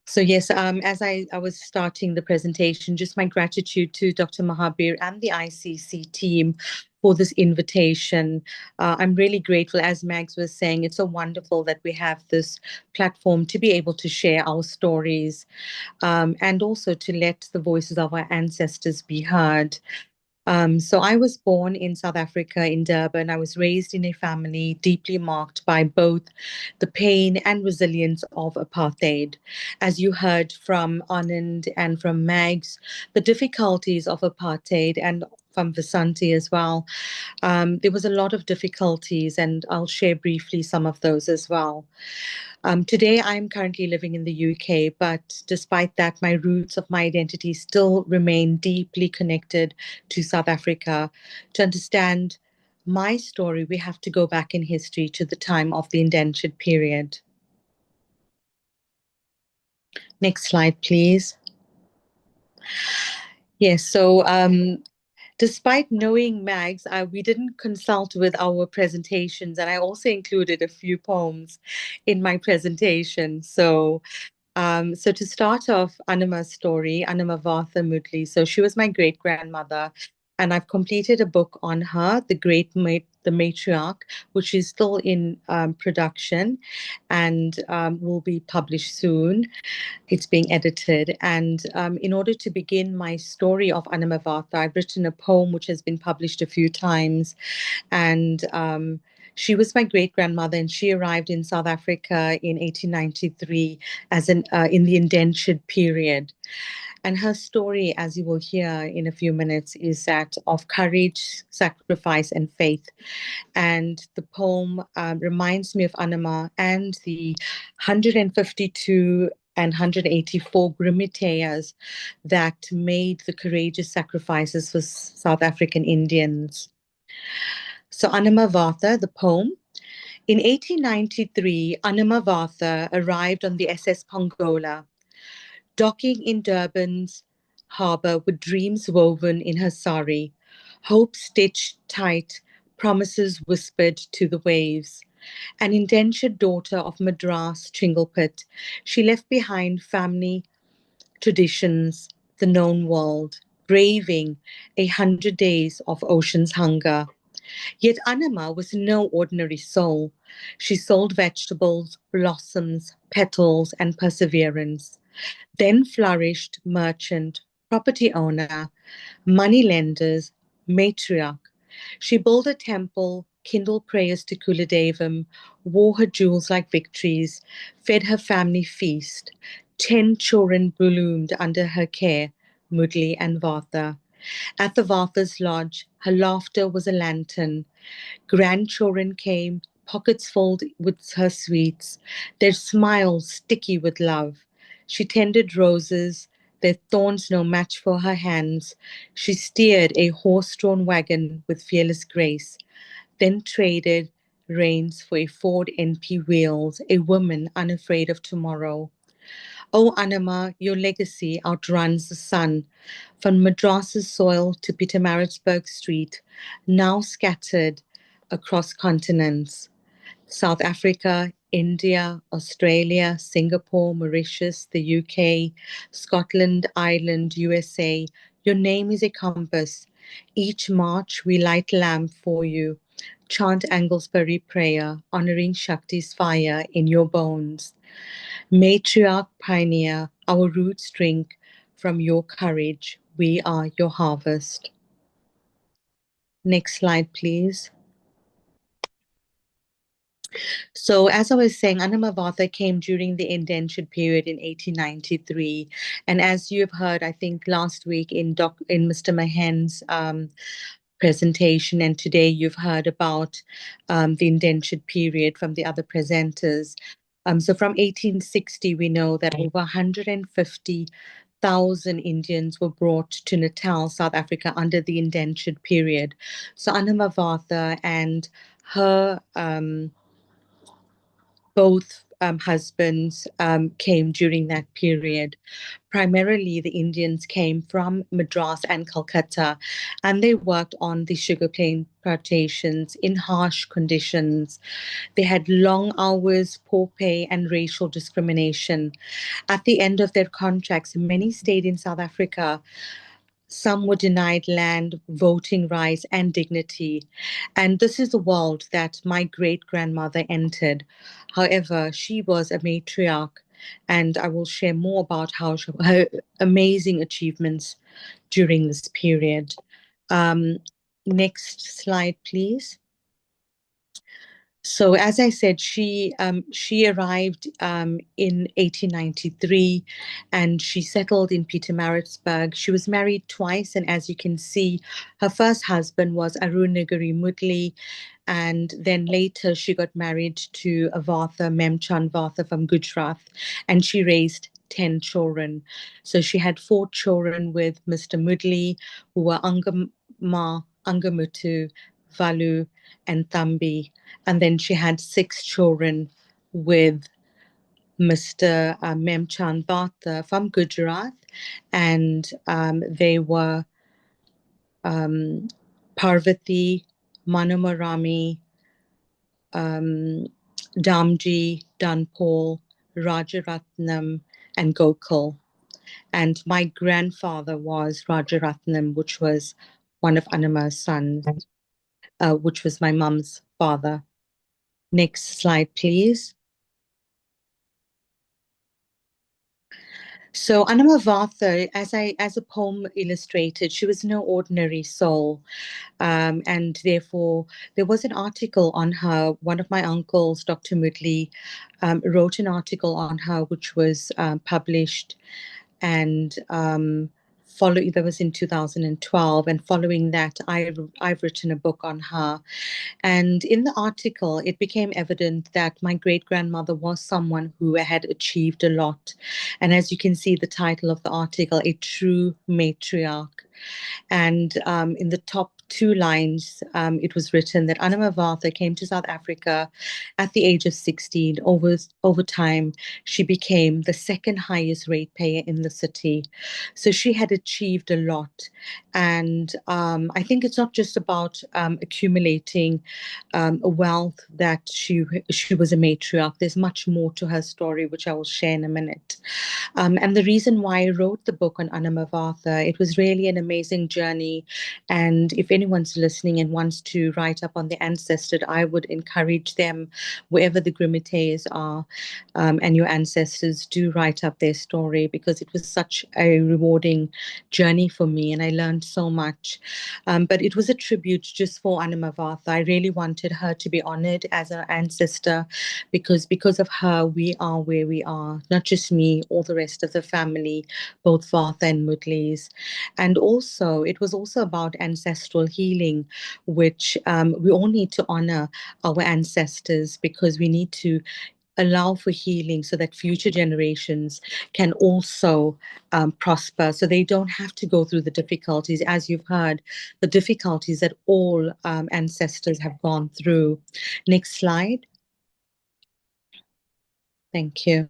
So yes, as I was starting the presentation, just my gratitude to Dr. Mahabir and the ICC team for this invitation. I'm really grateful. As Mags was saying, it's so wonderful that we have this platform to be able to share our stories and also to let the voices of our ancestors be heard. So I was born in South Africa, in Durban. I was raised in a family deeply marked by both the pain and resilience of apartheid. As you heard from Anand and from Mags, the difficulties of apartheid, and from Vasanti as well, there was a lot of difficulties, and I'll share briefly some of those as well. Today, I'm currently living in the UK, but despite that, my roots of my identity still remain deeply connected to South Africa. To understand my story, we have to go back in history to the time of the indentured period. Next slide, please. Yes, so despite knowing Mags, we didn't consult with our presentations, and I also included a few poems in my presentation. So to start off, Anima's story, Anima Vartha Mudli. So she was my great-grandmother, and I've completed a book on her, the matriarch, which is still in production and will be published soon. It's being edited. And in order to begin my story of Anima Vartha, I've written a poem which has been published a few times. And she was my great-grandmother, and she arrived in South Africa in 1893 as in the indentured period. And her story, as you will hear in a few minutes, is that of courage, sacrifice, and faith. And the poem reminds me of Anima and the 152 and 184 Grimiteyas that made the courageous sacrifices for South African Indians. So Anima Vartha, the poem. In 1893, Anima Vartha arrived on the SS Pongola, docking in Durban's harbour with dreams woven in her sari, hope stitched tight, promises whispered to the waves. An indentured daughter of Madras Chinglepit, she left behind family, traditions, the known world, braving 100 days of ocean's hunger. Yet Anima was no ordinary soul. She sold vegetables, blossoms, petals, and perseverance. Then flourished merchant, property owner, moneylenders, matriarch. She built a temple, kindled prayers to Kuladevam, wore her jewels like victories, fed her family feast. 10 children bloomed under her care, Mudli and Vartha. At the Vartha's lodge, her laughter was a lantern. Grandchildren came, pockets filled with her sweets, their smiles sticky with love. She tended roses, their thorns no match for her hands. She steered a horse-drawn wagon with fearless grace, then traded reins for a Ford NP wheels, a woman unafraid of tomorrow. O Anima, your legacy outruns the sun. From Madras's soil to Pietermaritzburg Street, now scattered across continents. South Africa, India, Australia, Singapore, Mauritius, the UK, Scotland, Ireland, USA. Your name is a compass. Each March we light lamp for you. Chant Anglesbury prayer, honoring Shakti's fire in your bones. Matriarch pioneer, our roots drink from your courage. We are your harvest. Next slide, please. So as I was saying, Anima Vartha came during the indentured period in 1893. And as you've heard, I think last week in Mr. Mahen's presentation, and today you've heard about the indentured period from the other presenters. So from 1860, we know that over 150,000 Indians were brought to Natal, South Africa, under the indentured period. So Anima Vartha and her both husbands came during that period. Primarily, the Indians came from Madras and Calcutta, and they worked on the sugarcane plantations in harsh conditions. They had long hours, poor pay, and racial discrimination. At the end of their contracts, many stayed in South Africa. Some were denied land, voting rights, and dignity. And this is the world that my great-grandmother entered. However, she was a matriarch, and I will share more about her amazing achievements during this period. Next slide, please. So as I said, she arrived in 1893, and she settled in Pietermaritzburg. She was married twice, and as you can see, her first husband was Arunagari Mudli, and then later she got married to a Vartha, Memchand Vartha from Gujarat, and she raised 10 children. So she had 4 children with Mr. Mudli, who were Angama, Angamutu, Valu, and Thambi. And then she had 6 children with Mr. Memchand Vatha from Gujarat, and they were Parvati, Manomarami, Damji, Danpal, Rajaratnam, and Gokul. And my grandfather was Rajaratnam, which was one of Anama's sons, which was my mum's father. Next slide, please. So Anamavatha, as a poem illustrated, she was no ordinary soul. And therefore, there was an article on her. One of my uncles, Dr. Mudli, wrote an article on her, which was published, and that was in 2012. And following that, I've written a book on her. And in the article, it became evident that my great-grandmother was someone who had achieved a lot. And as you can see, the title of the article, A True Matriarch. And in the top two lines, it was written that Anamavatha came to South Africa at the age of 16. Over time, she became the second highest ratepayer in the city. So she had achieved a lot. And I think it's not just about accumulating wealth that she was a matriarch. There's much more to her story, which I will share in a minute. And the reason why I wrote the book on Anamavatha, it was really an amazing journey. And if anyone's listening and wants to write up on the ancestors, I would encourage them, wherever the Grimiteas are, and your ancestors, do write up their story, because it was such a rewarding journey for me, and I learned so much. But it was a tribute just for Anamavatha. I really wanted her to be honored as an ancestor, because of her, we are where we are. Not just me, all the rest of the family, both Vatha and Mudlis. And also, it was also about ancestral healing, which we all need to honor our ancestors, because we need to allow for healing so that future generations can also prosper, so they don't have to go through the difficulties, as you've heard, the difficulties that all ancestors have gone through. Next slide. Thank you.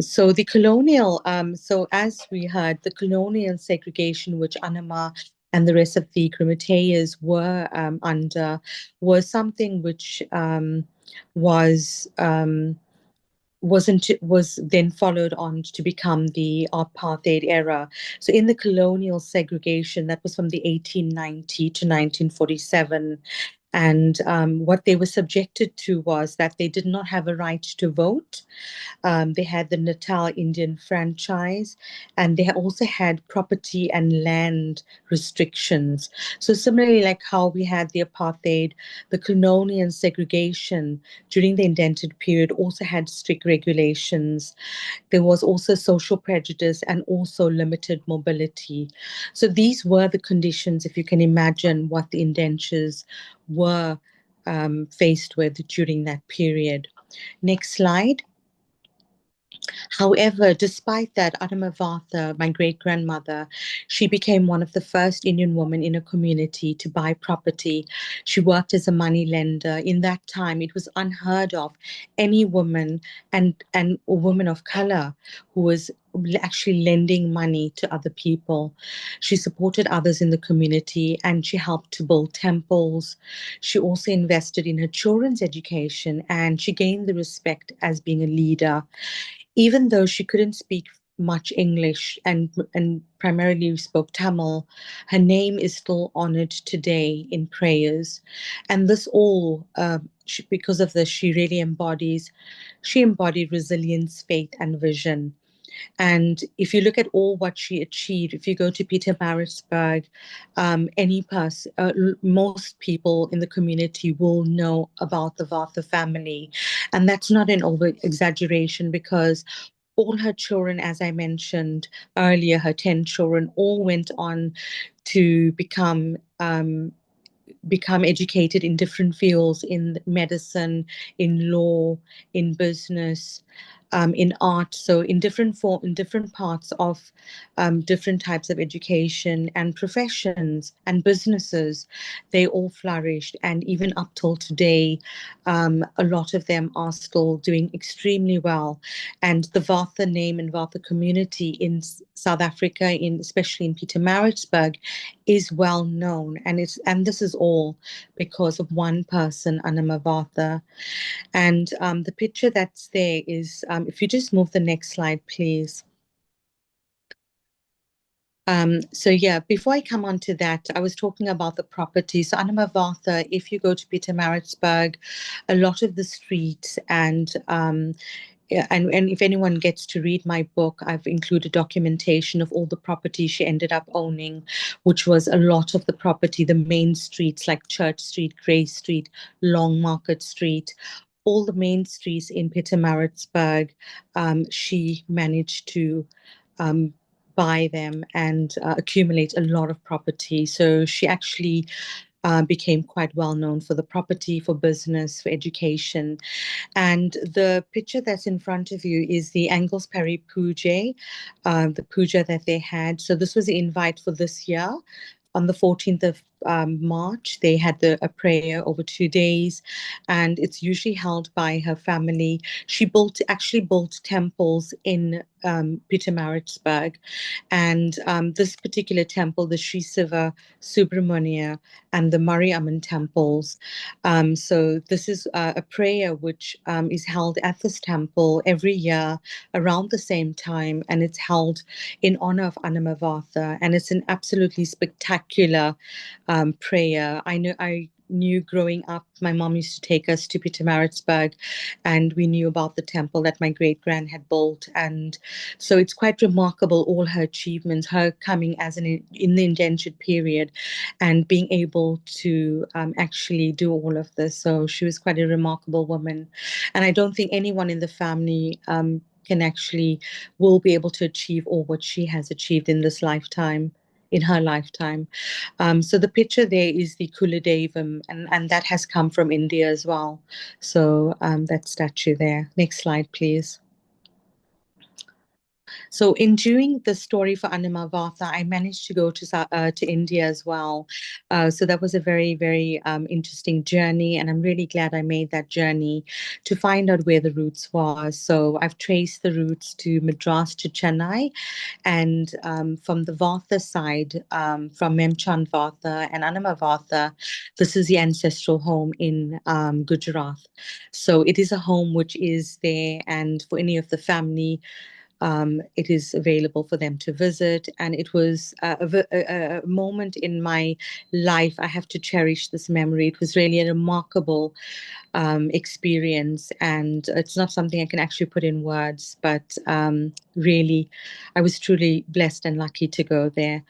So the colonial, so as we heard, the colonial segregation which Anama and the rest of the Grimiteas were under was something which was then followed on to become the apartheid era. So in the colonial segregation, that was from the 1890 to 1947. And what they were subjected to was that they did not have a right to vote. They had the Natal Indian franchise, and they also had property and land restrictions. So similarly, like how we had the apartheid, the colonial segregation during the indented period also had strict regulations. There was also social prejudice and also limited mobility. So these were the conditions, if you can imagine what the indentures were faced with during that period. Next slide. However, despite that, Anamavatha, my great-grandmother, she became one of the first Indian women in a community to buy property. She worked as a money lender. In that time, it was unheard of any woman and a woman of color who was actually lending money to other people. She supported others in the community, and she helped to build temples. She also invested in her children's education, and she gained the respect as being a leader. Even though she couldn't speak much English and primarily spoke Tamil, her name is still honored today in prayers. And this all, because of this, she embodied resilience, faith, and vision. And if you look at all what she achieved, if you go to Pietermaritzburg, most people in the community will know about the Vatha family. And that's not an over exaggeration, because all her children, as I mentioned earlier, her 10 children, all went on to become educated in different fields, in medicine, in law, in business. in art. So in different parts of different types of education and professions and businesses, they all flourished. And even up till today, a lot of them are still doing extremely well. And the Vatha name and Vatha community in South Africa, especially in Pietermaritzburg, is well known. And this is all because of one person, Anima Vatha. And the picture that's there is, if you just move the next slide, please. So yeah, before I come on to that, I was talking about the property. So Anima Vatha, if you go to Pietermaritzburg, a lot of the streets and if anyone gets to read my book, I've included documentation of all the property she ended up owning, which was a lot of the property, the main streets like Church Street, Grey Street, Long Market Street, all the main streets in Pietermaritzburg. She managed to buy them and accumulate a lot of property. So she actually became quite well known for the property, for business, for education. And the picture that's in front of you is the Anglesperry Puja, the puja that they had. So this was the invite for this year. On the 14th of March, they had a prayer over 2 days, and it's usually held by her family. She actually built temples in Pietermaritzburg, and this particular temple, the Sri Siva Subramania and the Mariamman temples. So this is a prayer which is held at this temple every year around the same time, and it's held in honor of Anima Vatha, and it's an absolutely spectacular prayer. I knew growing up, my mom used to take us to Pietermaritzburg, and we knew about the temple that my great-grand had built. And so it's quite remarkable, all her achievements, her coming as in the indentured period and being able to actually do all of this. So she was quite a remarkable woman. And I don't think anyone in the family will be able to achieve all what she has achieved in her lifetime. So the picture there is the Kuladevam, and that has come from India as well. So that statue there. Next slide, please. So in doing the story for Anima Vatha, I managed to go to India as well. So that was a very, very interesting journey, and I'm really glad I made that journey to find out where the roots was. So I've traced the roots to Madras to Chennai, and from the Vatha side, from Memchand Vatha and Anima Vatha, this is the ancestral home in Gujarat. So it is a home which is there, and for any of the family, it is available for them to visit. And it was a moment in my life. I have to cherish this memory. It was really a remarkable experience, and it's not something I can actually put in words, but really, I was truly blessed and lucky to go there.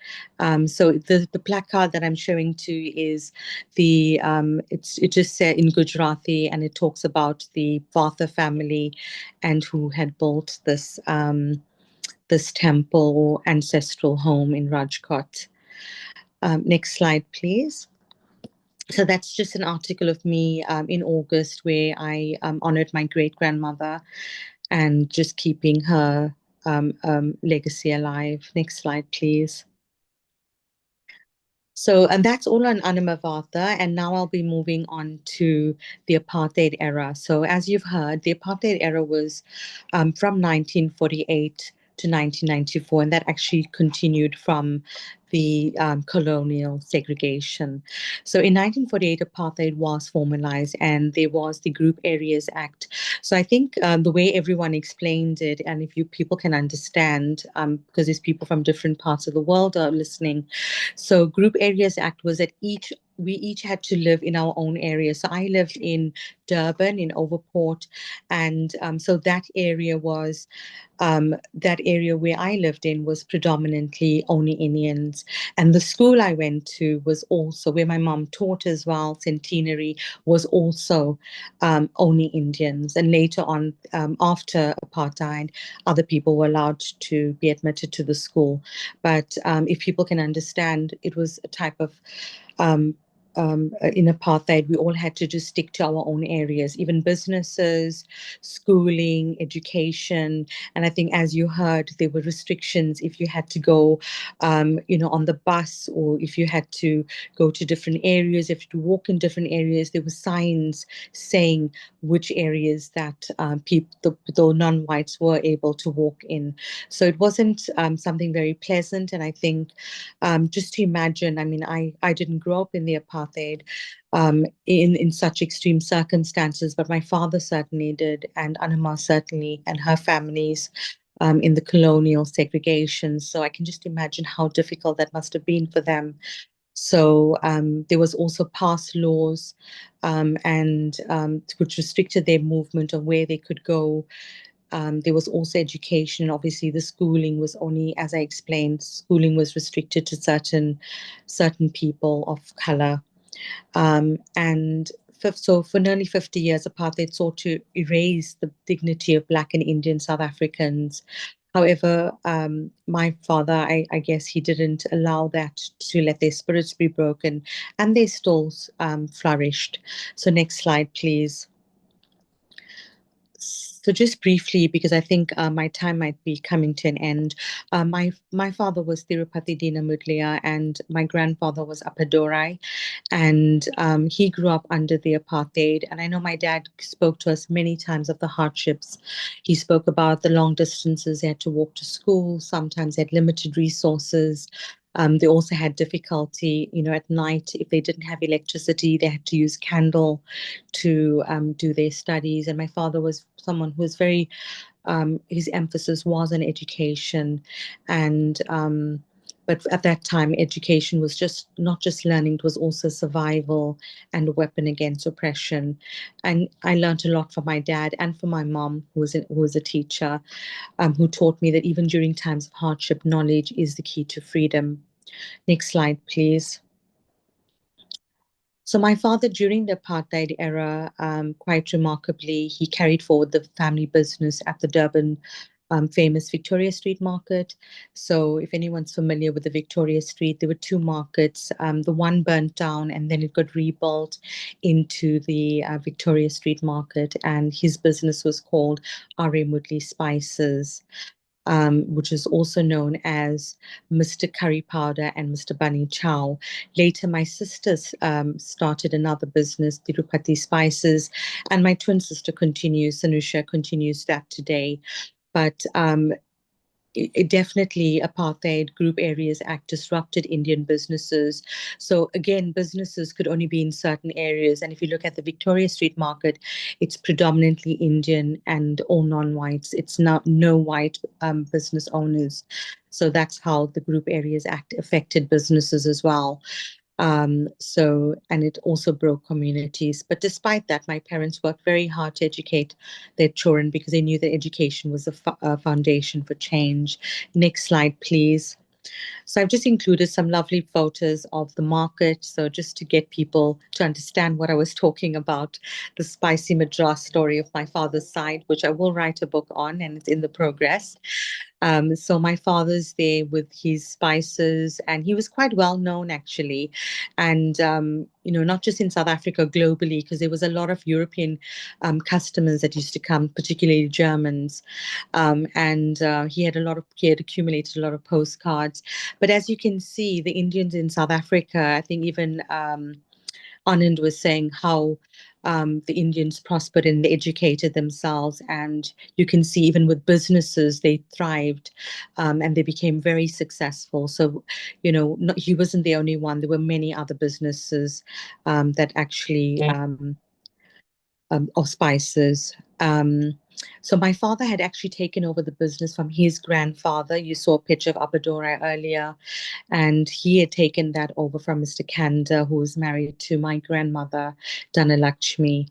So the placard that I'm showing to is it just said in Gujarati, and it talks about the Vatha family and who had built this this temple ancestral home in Rajkot. Next slide, please. So that's just an article of me in August where I honored my great-grandmother and just keeping her legacy alive. Next slide, please. So, and that's all on Anima Vatha, and now I'll be moving on to the apartheid era. So as you've heard, the apartheid era was from 1948 to 1994, and that actually continued from the colonial segregation. So in 1948, apartheid was formalized, and there was the Group Areas Act. So I think the way everyone explained it, and if people can understand, because there's people from different parts of the world are listening. So Group Areas Act was that we each had to live in our own area. So I lived in Durban, in Overport, and so that area was that area where I lived in was predominantly only Indians. And the school I went to was also where my mom taught as well, Centenary, was also only Indians. And later on, after apartheid, other people were allowed to be admitted to the school. But if people can understand, it was a type of in apartheid, we all had to just stick to our own areas, even businesses, schooling, education. And I think, as you heard, there were restrictions if you had to go, on the bus, or if you had to go to different areas, if you walk in different areas, there were signs saying which areas that the non-whites were able to walk in. So it wasn't something very pleasant. And I think just to imagine, I mean, I didn't grow up in the apartheid in such extreme circumstances, but my father certainly did, and Anama certainly, and her families in the colonial segregation. So I can just imagine how difficult that must have been for them. So there was also passed laws and which restricted their movement of where they could go. There was also education. Obviously, the schooling was only, as I explained, schooling was restricted to certain people of color. So for nearly 50 years, apartheid sought to erase the dignity of Black and Indian South Africans. However, my father, I guess he didn't allow that to let their spirits be broken, and they still flourished. So next slide, please. So just briefly, because I think my time might be coming to an end, my father was Tirupati Dina Mudliya, and my grandfather was Appadurai, and he grew up under the apartheid. And I know my dad spoke to us many times of the hardships. He spoke about the long distances they had to walk to school. Sometimes they had limited resources. They also had difficulty, at night, if they didn't have electricity, they had to use candle to do their studies. And my father was someone who was very, his emphasis was on education. And but at that time, education was just not just learning, it was also survival and a weapon against oppression. And I learned a lot from my dad and from my mom, who was a teacher, who taught me that even during times of hardship, knowledge is the key to freedom. Next slide, please. So my father, during the apartheid era, quite remarkably, he carried forward the family business at the Durban famous Victoria Street Market. So if anyone's familiar with the Victoria Street, there were two markets. The one burnt down and then it got rebuilt into the Victoria Street Market. And his business was called R.A. Mudley Spices. Which is also known as Mr. Curry Powder and Mr. Bunny Chow. Later, my sisters started another business, Tirupati Spices, and my twin sister Sanusha continues that today. But it definitely, Apartheid Group Areas Act disrupted Indian businesses. So again, businesses could only be in certain areas. And if you look at the Victoria Street Market, it's predominantly Indian and all non-whites. It's not no white business owners. So that's how the Group Areas Act affected businesses as well. And it also broke communities. But despite that, my parents worked very hard to educate their children because they knew that education was a foundation for change. Next slide, please. So I've just included some lovely photos of the market. So just to get people to understand what I was talking about, the spicy Madras story of my father's side, which I will write a book on, and it's in the progress. So my father's there with his spices, and he was quite well known actually, and not just in South Africa, globally, because there was a lot of European customers that used to come, particularly Germans, and he had accumulated a lot of postcards. But as you can see, the Indians in South Africa, I think even Anand was saying how the Indians prospered and they educated themselves. And you can see even with businesses, they thrived and they became very successful. So, he wasn't the only one. There were many other businesses that actually of spices. So my father had actually taken over the business from his grandfather. You saw a picture of Abadora earlier, and he had taken that over from Mr. Kanda, who was married to my grandmother, Dhanalakshmi.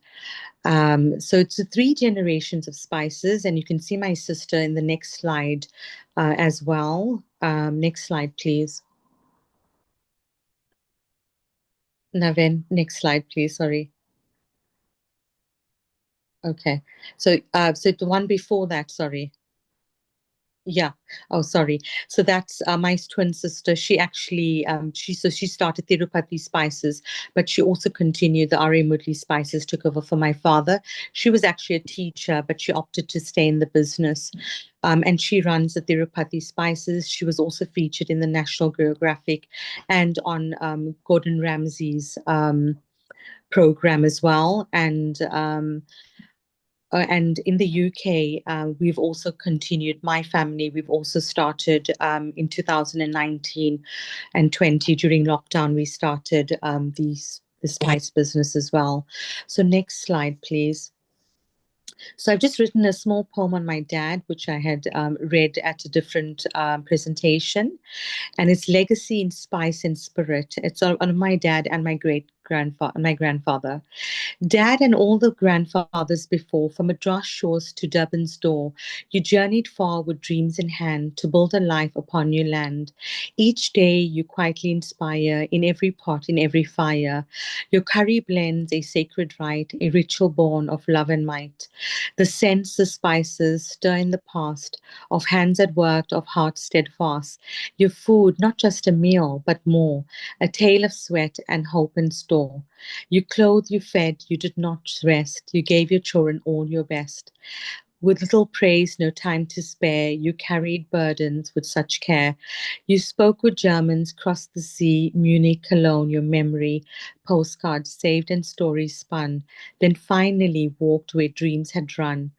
So it's 3 generations of spices, and you can see my sister in the next slide as well. Next slide, please. Navin, next slide, please. Sorry. Okay. So the one before that, sorry. Yeah. Oh, sorry. So that's my twin sister. She actually she started Tirupati Spices, but she also continued the R.A. Murli Spices, took over for my father. She was actually a teacher, but she opted to stay in the business. And she runs the Tirupati Spices. She was also featured in the National Geographic and on Gordon Ramsay's program as well. And in the UK, we've also continued, my family, we've also started in 2019 and 20 during lockdown, we started the spice business as well. So next slide, please. So I've just written a small poem on my dad, which I had read at a different presentation, and it's Legacy in Spice and Spirit. It's on my dad and my grandfather. Dad and all the grandfathers before, from Madras shores to Durban's door, you journeyed far with dreams in hand to build a life upon your land. Each day you quietly inspire in every pot, in every fire. Your curry blends a sacred rite, a ritual born of love and might. The scents, the spices stir in the past of hands at work, of hearts steadfast. Your food, not just a meal, but more, a tale of sweat and hope in store. You clothed, you fed, you did not rest. You gave your children all your best. With little praise, no time to spare, you carried burdens with such care. You spoke with Germans, crossed the sea, Munich, Cologne, your memory, postcards saved and stories spun, then finally walked where dreams had run.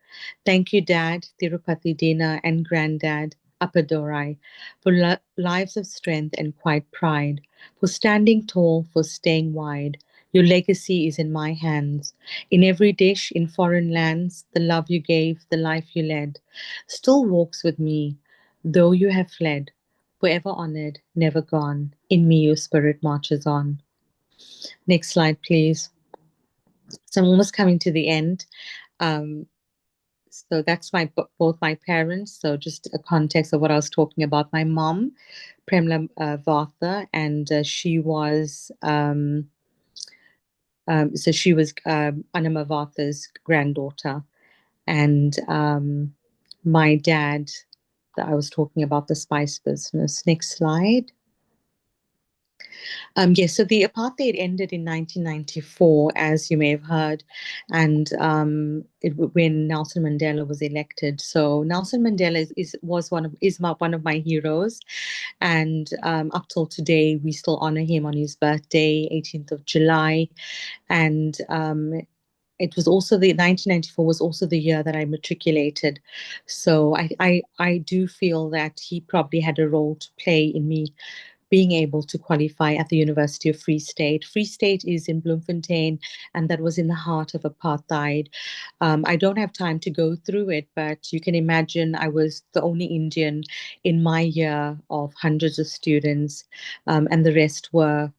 Thank you, Dad, Tirupati Dena, and Granddad, Appadurai, for lives of strength and quiet pride, for standing tall, for staying wide. Your legacy is in my hands. In every dish, in foreign lands, the love you gave, the life you led, still walks with me, though you have fled. Forever honored, never gone. In me, your spirit marches on. Next slide, please. So I'm almost coming to the end. So that's both my parents. So just a context of what I was talking about. My mom, Premla Vatha, and she was Anama Vatha's granddaughter. And my dad, that I was talking about, the spice business. Next slide. Yes, so the apartheid ended in 1994, as you may have heard, and when Nelson Mandela was elected. So Nelson Mandela was one of my heroes, and up till today, we still honor him on his birthday, 18th of July, and it was also the 1994 was also the year that I matriculated. So I do feel that he probably had a role to play in me being able to qualify at the University of Free State. Free State is in Bloemfontein, and that was in the heart of apartheid. I don't have time to go through it, but you can imagine I was the only Indian in my year of hundreds of students, and the rest were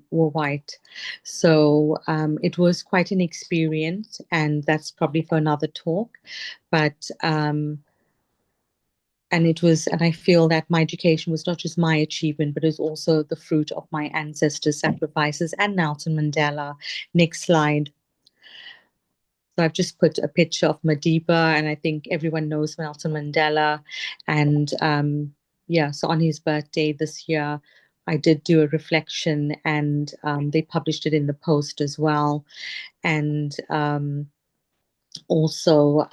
white. So it was quite an experience, and that's probably for another talk. But and I feel that my education was not just my achievement, but it was also the fruit of my ancestors' sacrifices and Nelson Mandela. Next slide. So I've just put a picture of Madiba, and I think everyone knows Nelson Mandela. And yeah, so on his birthday this year, I did do a reflection, and they published it in the Post as well. And also,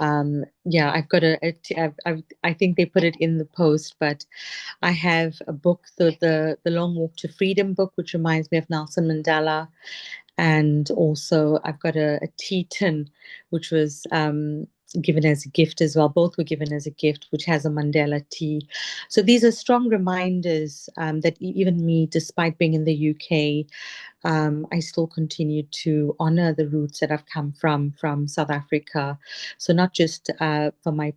yeah, I've got I think they put it in the Post, but I have a book, the Long Walk to Freedom book, which reminds me of Nelson Mandela. And also I've got a tea tin, which was given as a gift as well. Both were given as a gift, which has a Mandela tea. So these are strong reminders that even me, despite being in the UK, I still continue to honor the roots that I've come from South Africa. So not just from my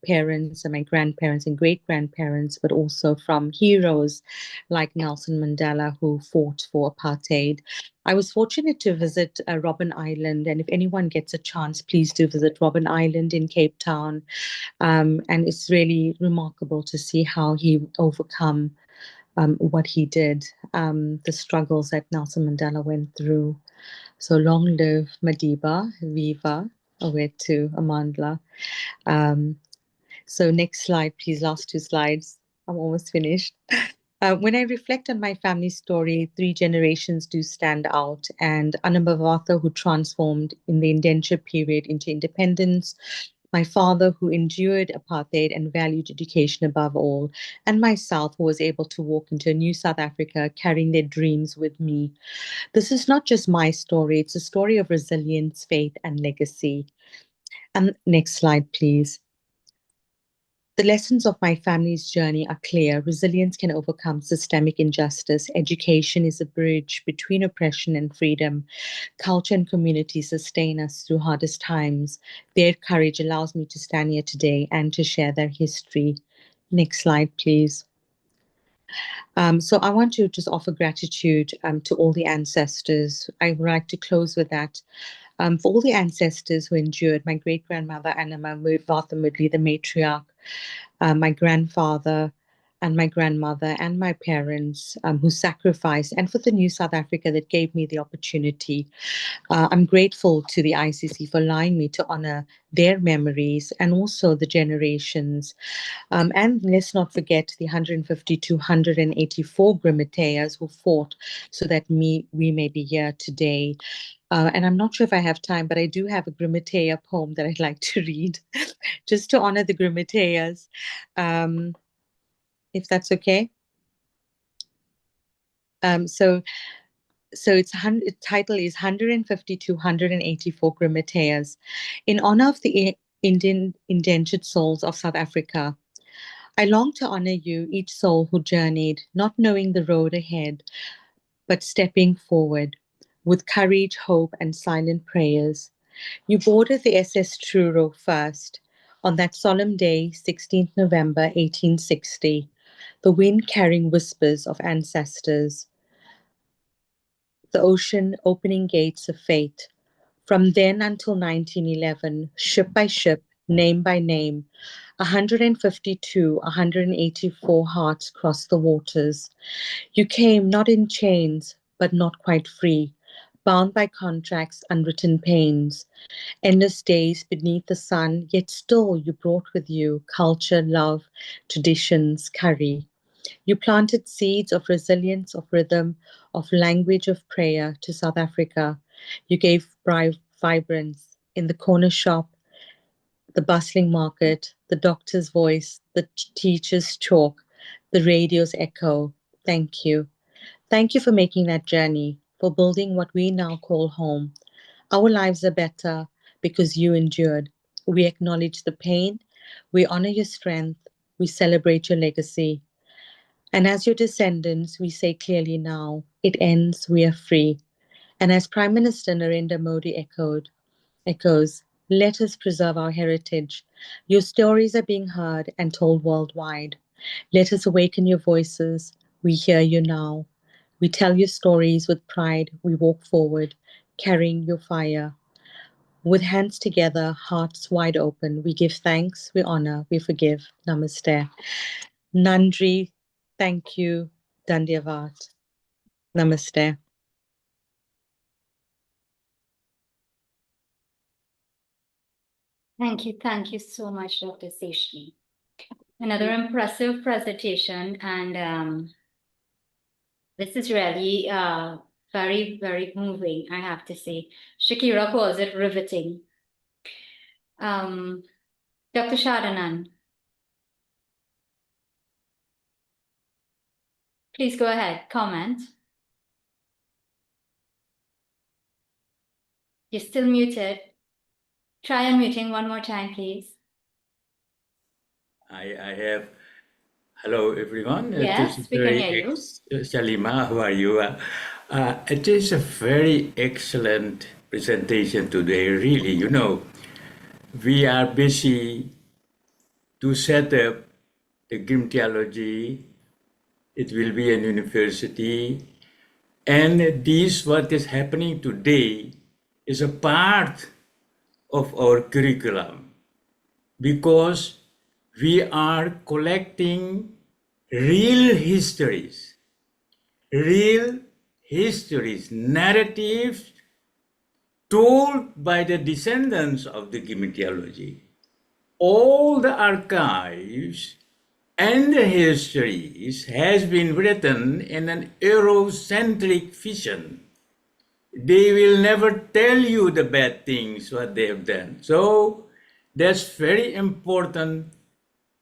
parents and my grandparents and great grandparents, but also from heroes like Nelson Mandela, who fought for apartheid. I was fortunate to visit Robben Island, and if anyone gets a chance, please do visit Robben Island in Cape Town. And it's really remarkable to see how he overcome what he did, the struggles that Nelson Mandela went through. So long live Madiba, Viva, Owetu, Amandla. So next slide, please, last two slides. I'm almost finished. When I reflect on my family story, three generations do stand out. And Anna who transformed in the indenture period into independence, my father who endured apartheid and valued education above all, and myself who was able to walk into a new South Africa carrying their dreams with me. This is not just my story, it's a story of resilience, faith, and legacy. And next slide, please. The lessons of my family's journey are clear. Resilience can overcome systemic injustice. Education is a bridge between oppression and freedom. Culture and community sustain us through hardest times. Their courage allows me to stand here today and to share their history. Next slide, please. So I want to just offer gratitude to all the ancestors. I would like to close with that. For all the ancestors who endured, my great-grandmother Anna Mudli, the matriarch, my grandfather and my grandmother and my parents who sacrificed, and for the new South Africa that gave me the opportunity. I'm grateful to the ICC for allowing me to honor their memories and also the generations. And let's not forget the 150 to 184 Grimateas who fought so that we may be here today. And I'm not sure if I have time, but I do have a Grimatea poem that I'd like to read just to honor the Grimateas, if that's okay. So its title is 150 to 184 Grimateas. In honor of the Indian indentured souls of South Africa, I long to honor you, each soul who journeyed, not knowing the road ahead, but stepping forward with courage, hope, and silent prayers. You boarded the SS Truro first on that solemn day, 16th November 1860, the wind carrying whispers of ancestors, the ocean opening gates of fate. From then until 1911, ship by ship, name by name, 152, 184 hearts crossed the waters. You came not in chains, but not quite free, bound by contracts, unwritten pains. Endless days beneath the sun, yet still you brought with you culture, love, traditions, curry. You planted seeds of resilience, of rhythm, of language, of prayer to South Africa. You gave vibrance in the corner shop, the bustling market, the doctor's voice, the teacher's chalk, the radio's echo. Thank you. Thank you for making that journey, for building what we now call home. Our lives are better because you endured. We acknowledge the pain, we honor your strength, we celebrate your legacy. And as your descendants, we say clearly now, it ends, we are free. And as Prime Minister Narendra Modi echoes, let us preserve our heritage. Your stories are being heard and told worldwide. Let us awaken your voices. We hear you now. We tell your stories with pride. We walk forward, carrying your fire. With hands together, hearts wide open, we give thanks, we honor, we forgive. Namaste. Nandri, thank you. Dandyavad. Namaste. Thank you so much, Dr. Seshni. Another impressive presentation, and this is really very, very moving, I have to say. Shakira calls it riveting. Dr. Shadanan, please go ahead, comment. You're still muted. Try unmuting one more time, please. I have. Hello, everyone. Yes, we can hear you. Shalima, how are you? It is a very excellent presentation today. Really, we are busy to set up the Grim Theology. It will be an university. And what is happening today is a part of our curriculum because we are collecting real histories, narratives told by the descendants of the Grim Theology. all the archives and the histories has been written in an Eurocentric vision. They will never tell you the bad things what they have done. So that's very important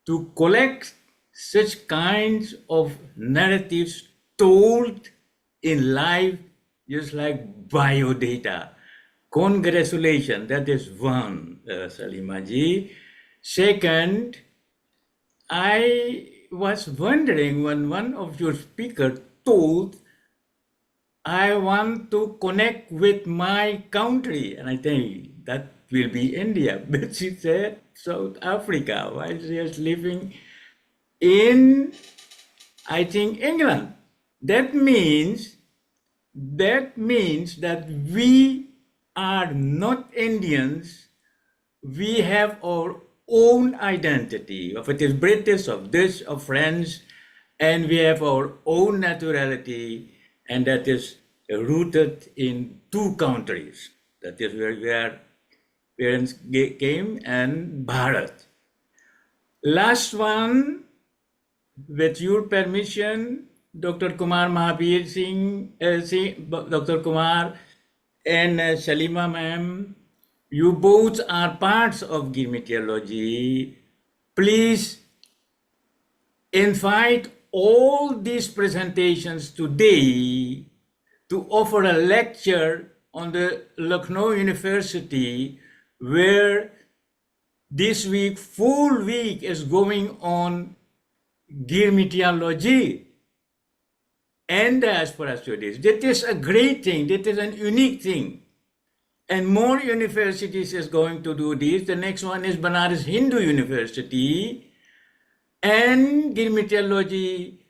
to collect such kinds of narratives told in live, just like biodata. Congratulations, that is one, Salimaji. Second, I was wondering when one of your speakers told, I want to connect with my country. And I think that will be India. But she said South Africa while she is living in, I think, England. That means that we are not Indians. We have our own identity, if it is British, of Dutch, of French, and we have our own naturality, and that is rooted in two countries. That is where parents came, and Bharat. Last one, with your permission, Dr. Kumar Mahabir Singh, Dr. Kumar and Shalima ma'am, you both are parts of Gir Meteorology. Please invite all these presentations today to offer a lecture on the Lucknow University, where this week, full week is going on Gir Meteorology and diaspora studies. That is a great thing. That is an unique thing. And more universities is going to do this. The next one is Banaras Hindu University. And Gir Meteorology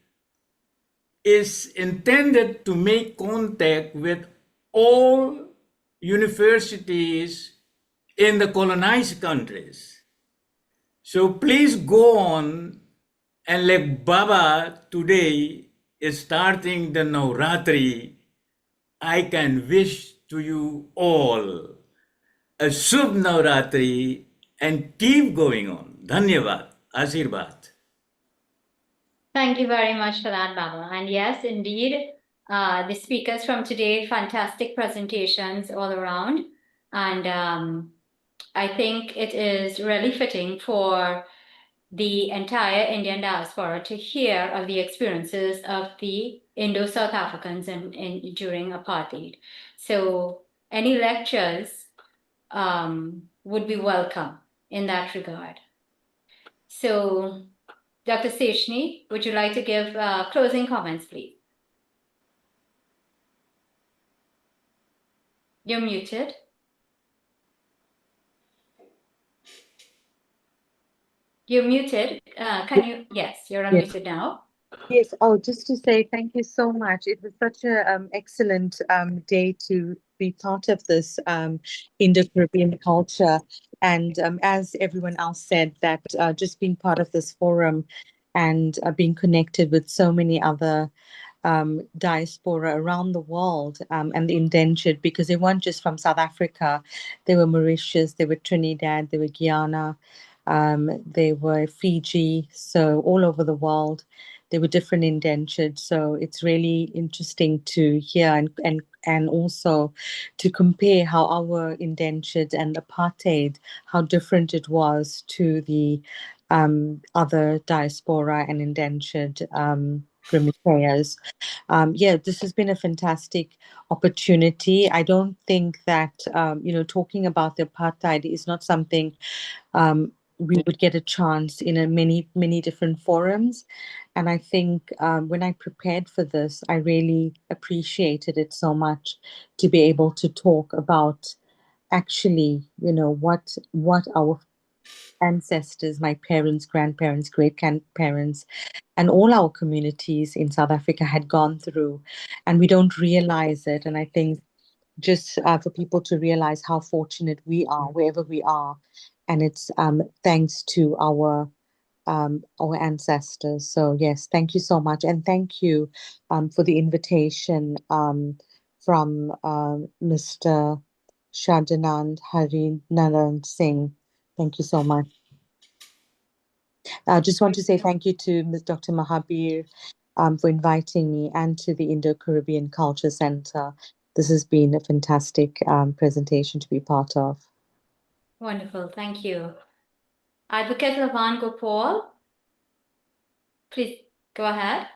is intended to make contact with all universities in the colonized countries. So please go on, and like Baba today is starting the Navratri, I can wish to you all a Shubh Navratri and keep going on. Dhanyavad, Ashirvad. Thank you very much for that, Baba. And yes, indeed, the speakers from today, fantastic presentations all around. And I think it is really fitting for the entire Indian diaspora to hear of the experiences of the Indo-South Africans during apartheid. So any lectures would be welcome in that regard. So Dr. Seshni, would you like to give closing comments, please? You're muted. You're muted. Can you? Yes, you're unmuted now. Yes. Oh, just to say thank you so much. It was such a excellent day to be part of this Indo-Caribbean culture. And as everyone else said, that just being part of this forum and being connected with so many other diaspora around the world and the indentured, because they weren't just from South Africa. They were Mauritius, they were Trinidad, they were Guyana, they were Fiji, so all over the world. They were different indentured. So it's really interesting to hear and also to compare how our indentured and apartheid, how different it was to the other diaspora and indentured Grimmitayers. Yeah, this has been a fantastic opportunity. I don't think that, talking about the apartheid is not something we would get a chance in many different forums. And I think when I prepared for this, I really appreciated it so much to be able to talk about actually, what our ancestors, my parents, grandparents, great-grandparents, and all our communities in South Africa had gone through, and we don't realize it. And I think just for people to realize how fortunate we are wherever we are, and it's thanks to our ancestors. So yes, thank you so much, and thank you for the invitation from Mr. Shajanand Hari Naran Singh. Thank you so much. I just want to say thank you to Ms. Dr. Mahabir for inviting me, and to the Indo-Caribbean Culture Center. This has been a fantastic presentation to be part of. Wonderful, thank you. Advocate Lavan Gopal, please go ahead.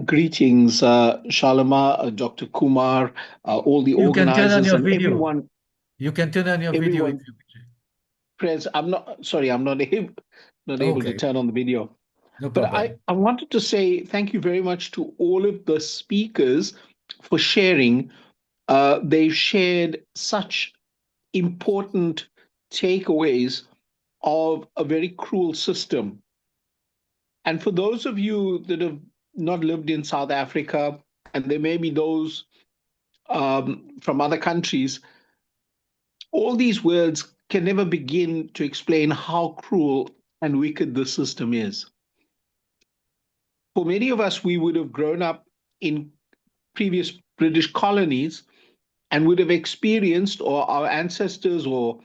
Greetings, Shalama, Dr. Kumar, all the You can turn on organizers your and video. everyone. You can turn on your video if Everyone you Press. I'm not able to Okay, turn on the video. no But problem. I wanted to say thank you very much to all of the speakers for sharing. They've shared such important takeaways of a very cruel system. And for those of you that have not lived in South Africa, and there may be those from other countries, all these words can never begin to explain how cruel and wicked the system is. For many of us, we would have grown up in previous British colonies and would have experienced, or our ancestors or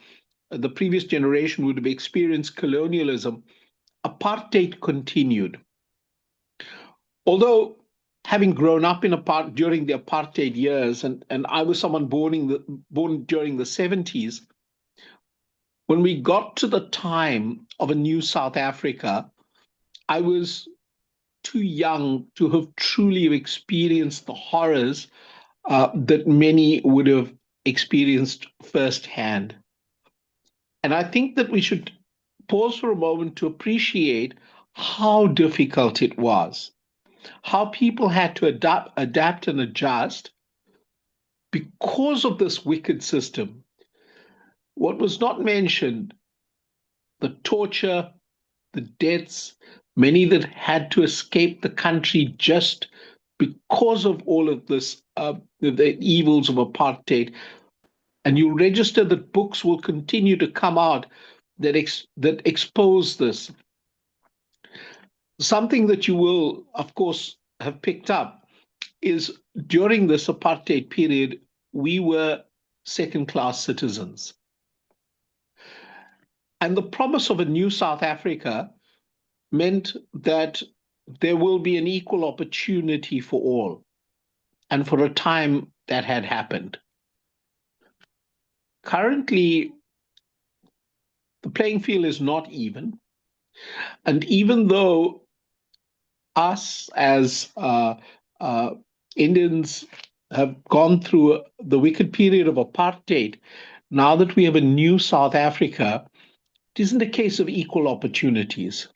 the previous generation would have experienced colonialism. Apartheid continued. Although having grown up during the apartheid years, and I was someone born during the 70s, when we got to the time of a new South Africa, I was too young to have truly experienced the horrors that many would have experienced firsthand. And I think that we should pause for a moment to appreciate how difficult it was, how people had to adapt and adjust because of this wicked system. What was not mentioned, the torture, the deaths, many that had to escape the country just because of all of this, the evils of apartheid. And you register that books will continue to come out that expose this. Something that you will, of course, have picked up is during this apartheid period, we were second-class citizens. And the promise of a new South Africa meant that there will be an equal opportunity for all. And for a time, that had happened. Currently, the playing field is not even. And even though us as Indians have gone through the wicked period of apartheid, now that we have a new South Africa, it isn't a case of equal opportunities.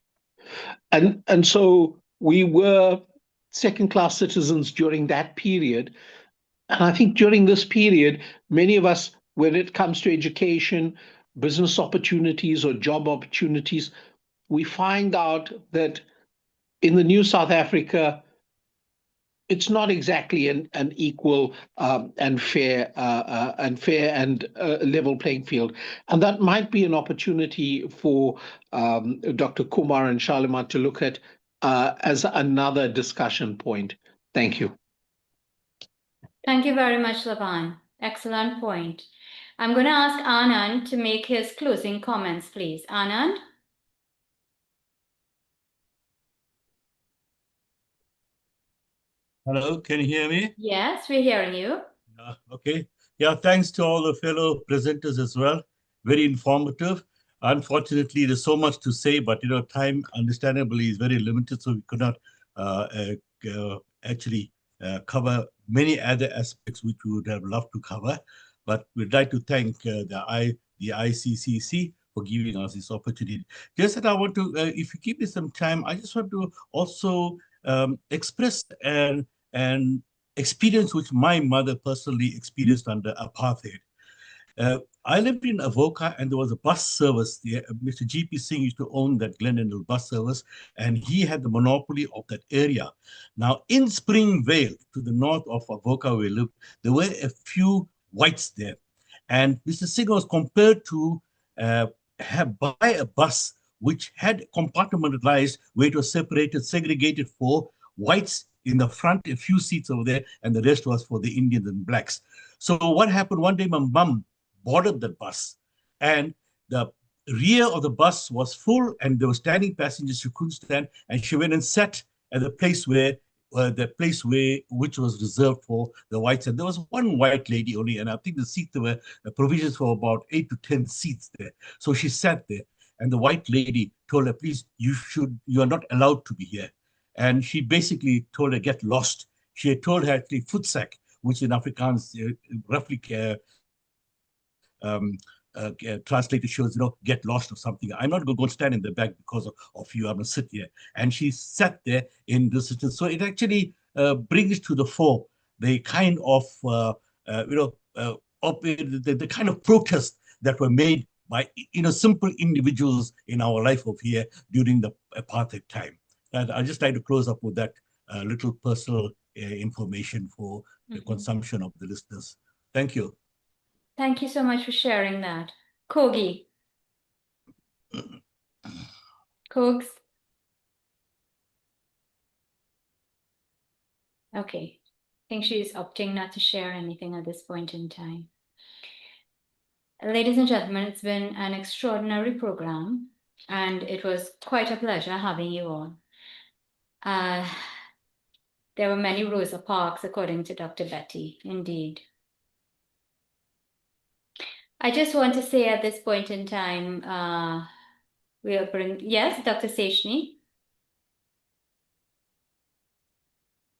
And so we were second-class citizens during that period. And I think during this period, many of us, when it comes to education, business opportunities or job opportunities, we find out that in the new South Africa, it's not exactly an equal and fair and level playing field. And that might be an opportunity for Dr. Kumar and Shalima to look at as another discussion point. Thank you. Thank you very much, Lavan. Excellent point. I'm going to ask Anand to make his closing comments, please. Anand? Hello, can you hear me? Yes, we're hearing you. Okay. Yeah, thanks to all the fellow presenters as well. Very informative. Unfortunately, there's so much to say, but time understandably is very limited, so we could not actually cover many other aspects which we would have loved to cover. But we'd like to thank the ICCC for giving us this opportunity. Just that I want to, if you give me some time, I just want to also express an experience which my mother personally experienced under apartheid. I lived in Avoca, and there was a bus service. Mr. G.P. Singh used to own that Glendale bus service, and he had the monopoly of that area. Now, in Springvale, to the north of Avoca where we lived, there were a few whites there. And Mr. Singh was compelled to buy a bus which had compartmentalized, where it was separated, segregated for whites in the front, a few seats over there, and the rest was for the Indians and blacks. So what happened one day, my mom boarded the bus, and the rear of the bus was full and there were standing passengers who couldn't stand, and she went and sat at the place which was reserved for the whites. And there was one white lady only, and I think the seat there were provisions for about 8 to 10 seats there. So she sat there, and the white lady told her, please, you are not allowed to be here. And she basically told her, get lost. She had told her actually futsak, which in Afrikaans roughly translated shows, get lost or something. I'm not going to go stand in the back because of you. I'm going to sit here. And she sat there in this. So it actually brings to the fore the kind of, the kind of protest that were made by, simple individuals in our life of here during the apartheid time. And I'll just try to close up with that little personal information for the consumption of the listeners. Thank you. Thank you so much for sharing that. Kogi. Kogs. Okay. I think she's opting not to share anything at this point in time. Ladies and gentlemen, it's been an extraordinary program, and it was quite a pleasure having you on. There were many Rosa Parks, according to Dr. Betty, indeed. I just want to say at this point in time, we'll bring, yes, Dr. Seshni.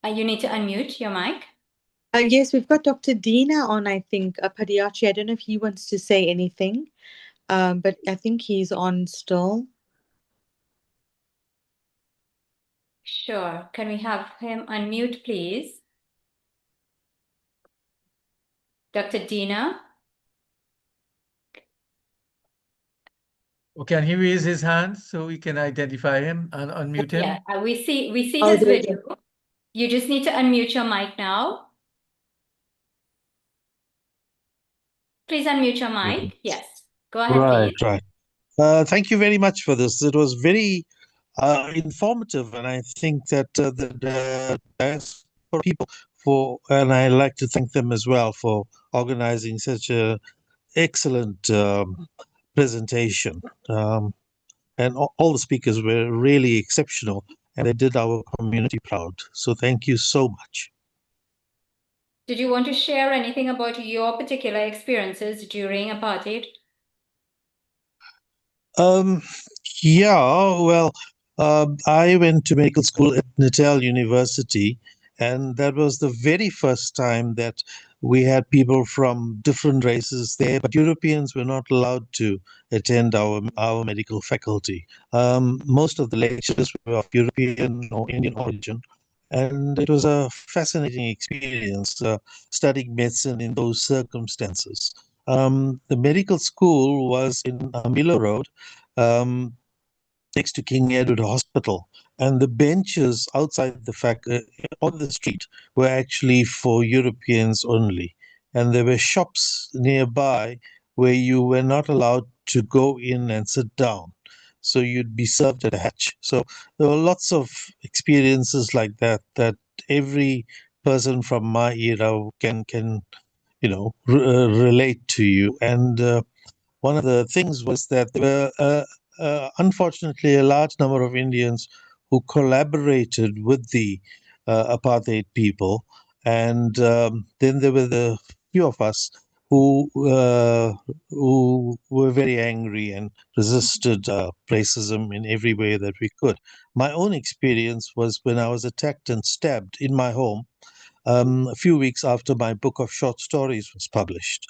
You need to unmute your mic. Yes, we've got Dr. Dina on, I think, Padiachi. I don't know if he wants to say anything, but I think he's on still. Sure. Can we have him unmute, please? Dr. Dina? Oh, can he raise his hand so we can identify him and unmute him? Yeah, we see his video. You just need to unmute your mic now. Please unmute your mic. Yes. Go ahead, please. Right. Thank you very much for this. It was very informative, and I think that the diaspora people and I like to thank them as well for organizing such a excellent presentation. And all the speakers were really exceptional, and they did our community proud. So thank you so much. Did you want to share anything about your particular experiences during apartheid? Yeah, well, I went to medical school at Natal University, and that was the very first time that we had people from different races there, but Europeans were not allowed to attend our medical faculty. Most of the lecturers were of European or Indian origin, and it was a fascinating experience studying medicine in those circumstances. The medical school was in Milo Road, next to King Edward Hospital, and the benches outside on the street were actually for Europeans only, and there were shops nearby where you were not allowed to go in and sit down, so you'd be served at a hatch. So there were lots of experiences like that every person from my era can relate to you. And one of the things was that there were unfortunately a large number of Indians who collaborated with the apartheid people, and then there were the few of us who were very angry and resisted racism in every way that we could. My own experience was when I was attacked and stabbed in my home a few weeks after my book of short stories was published.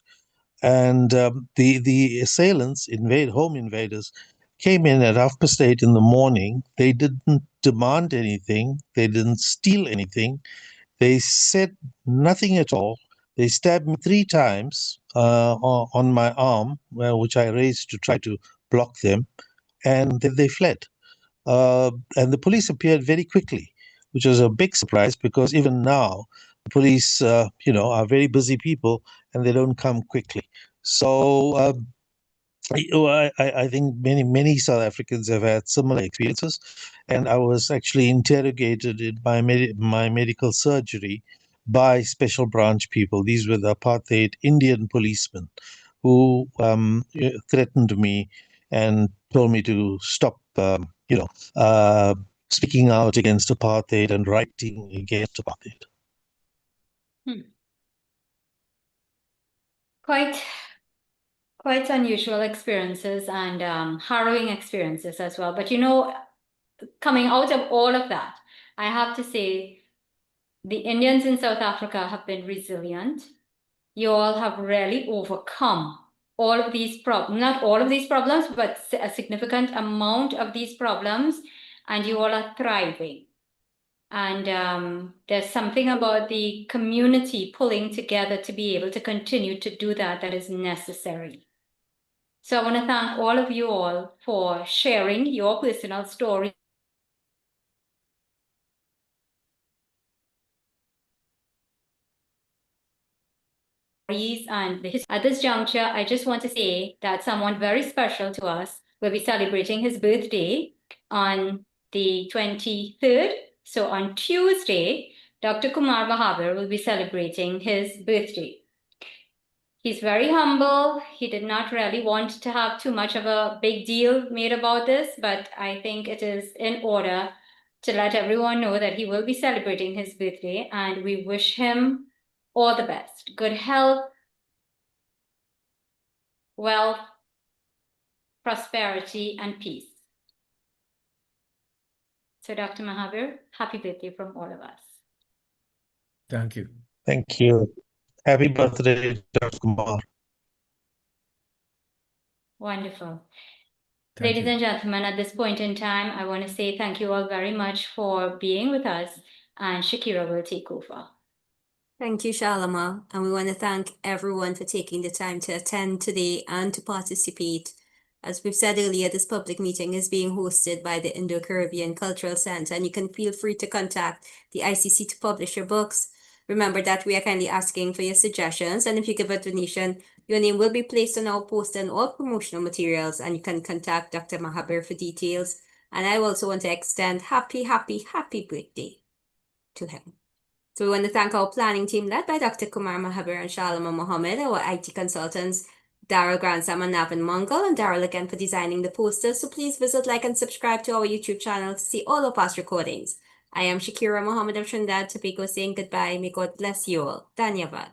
And the assailants, home invaders, came in at 8:30 in the morning. They didn't demand anything. They didn't steal anything. They said nothing at all. They stabbed me 3 times on my arm, which I raised to try to block them, and then they fled. And the police appeared very quickly, which was a big surprise because even now, the police, are very busy people and they don't come quickly. So I think many South Africans have had similar experiences, and I was actually interrogated in my medical surgery by special branch people. These were the apartheid Indian policemen who threatened me and told me to stop, speaking out against apartheid and writing against apartheid. Quite unusual experiences and harrowing experiences as well. But coming out of all of that, I have to say the Indians in South Africa have been resilient. You all have really overcome all of these problems, not all of these problems, but a significant amount of these problems, and you all are thriving. And there's something about the community pulling together to be able to continue to do that is necessary. So I want to thank all of you all for sharing your personal stories. And at this juncture, I just want to say that someone very special to us will be celebrating his birthday on the 23rd. So on Tuesday, Dr. Kumar Mahaber will be celebrating his birthday. He's very humble. He did not really want to have too much of a big deal made about this, but I think it is in order to let everyone know that he will be celebrating his birthday, and we wish him all the best. Good health, wealth, prosperity, and peace. So Dr. Mahaber, happy birthday from all of us. Thank you. Thank you. Happy birthday, Dr. Kumar. Wonderful. Thank Ladies you. and gentlemen, at this point in time, I want to say thank you all very much for being with us, and Shakira will take over. Thank you, Shalama. And we want to thank everyone for taking the time to attend today and to participate. As we've said earlier, this public meeting is being hosted by the Indo-Caribbean Cultural Center, and you can feel free to contact the ICC to publish your books. Remember that we are kindly asking for your suggestions, and if you give a donation, your name will be placed on our poster and all promotional materials, and you can contact Dr. Mahaber for details. And I also want to extend happy birthday to him. So we want to thank our planning team led by Dr. Kumar Mahaber and Shalama Mohammed, our IT consultants, Daryl Grantham and Navin Mongol, and Daryl again for designing the posters. So please visit, like, and subscribe to our YouTube channel to see all our past recordings. I am Shakira Mohammed of Trinidad Tobago saying goodbye. May God bless you all. Dhanyavad.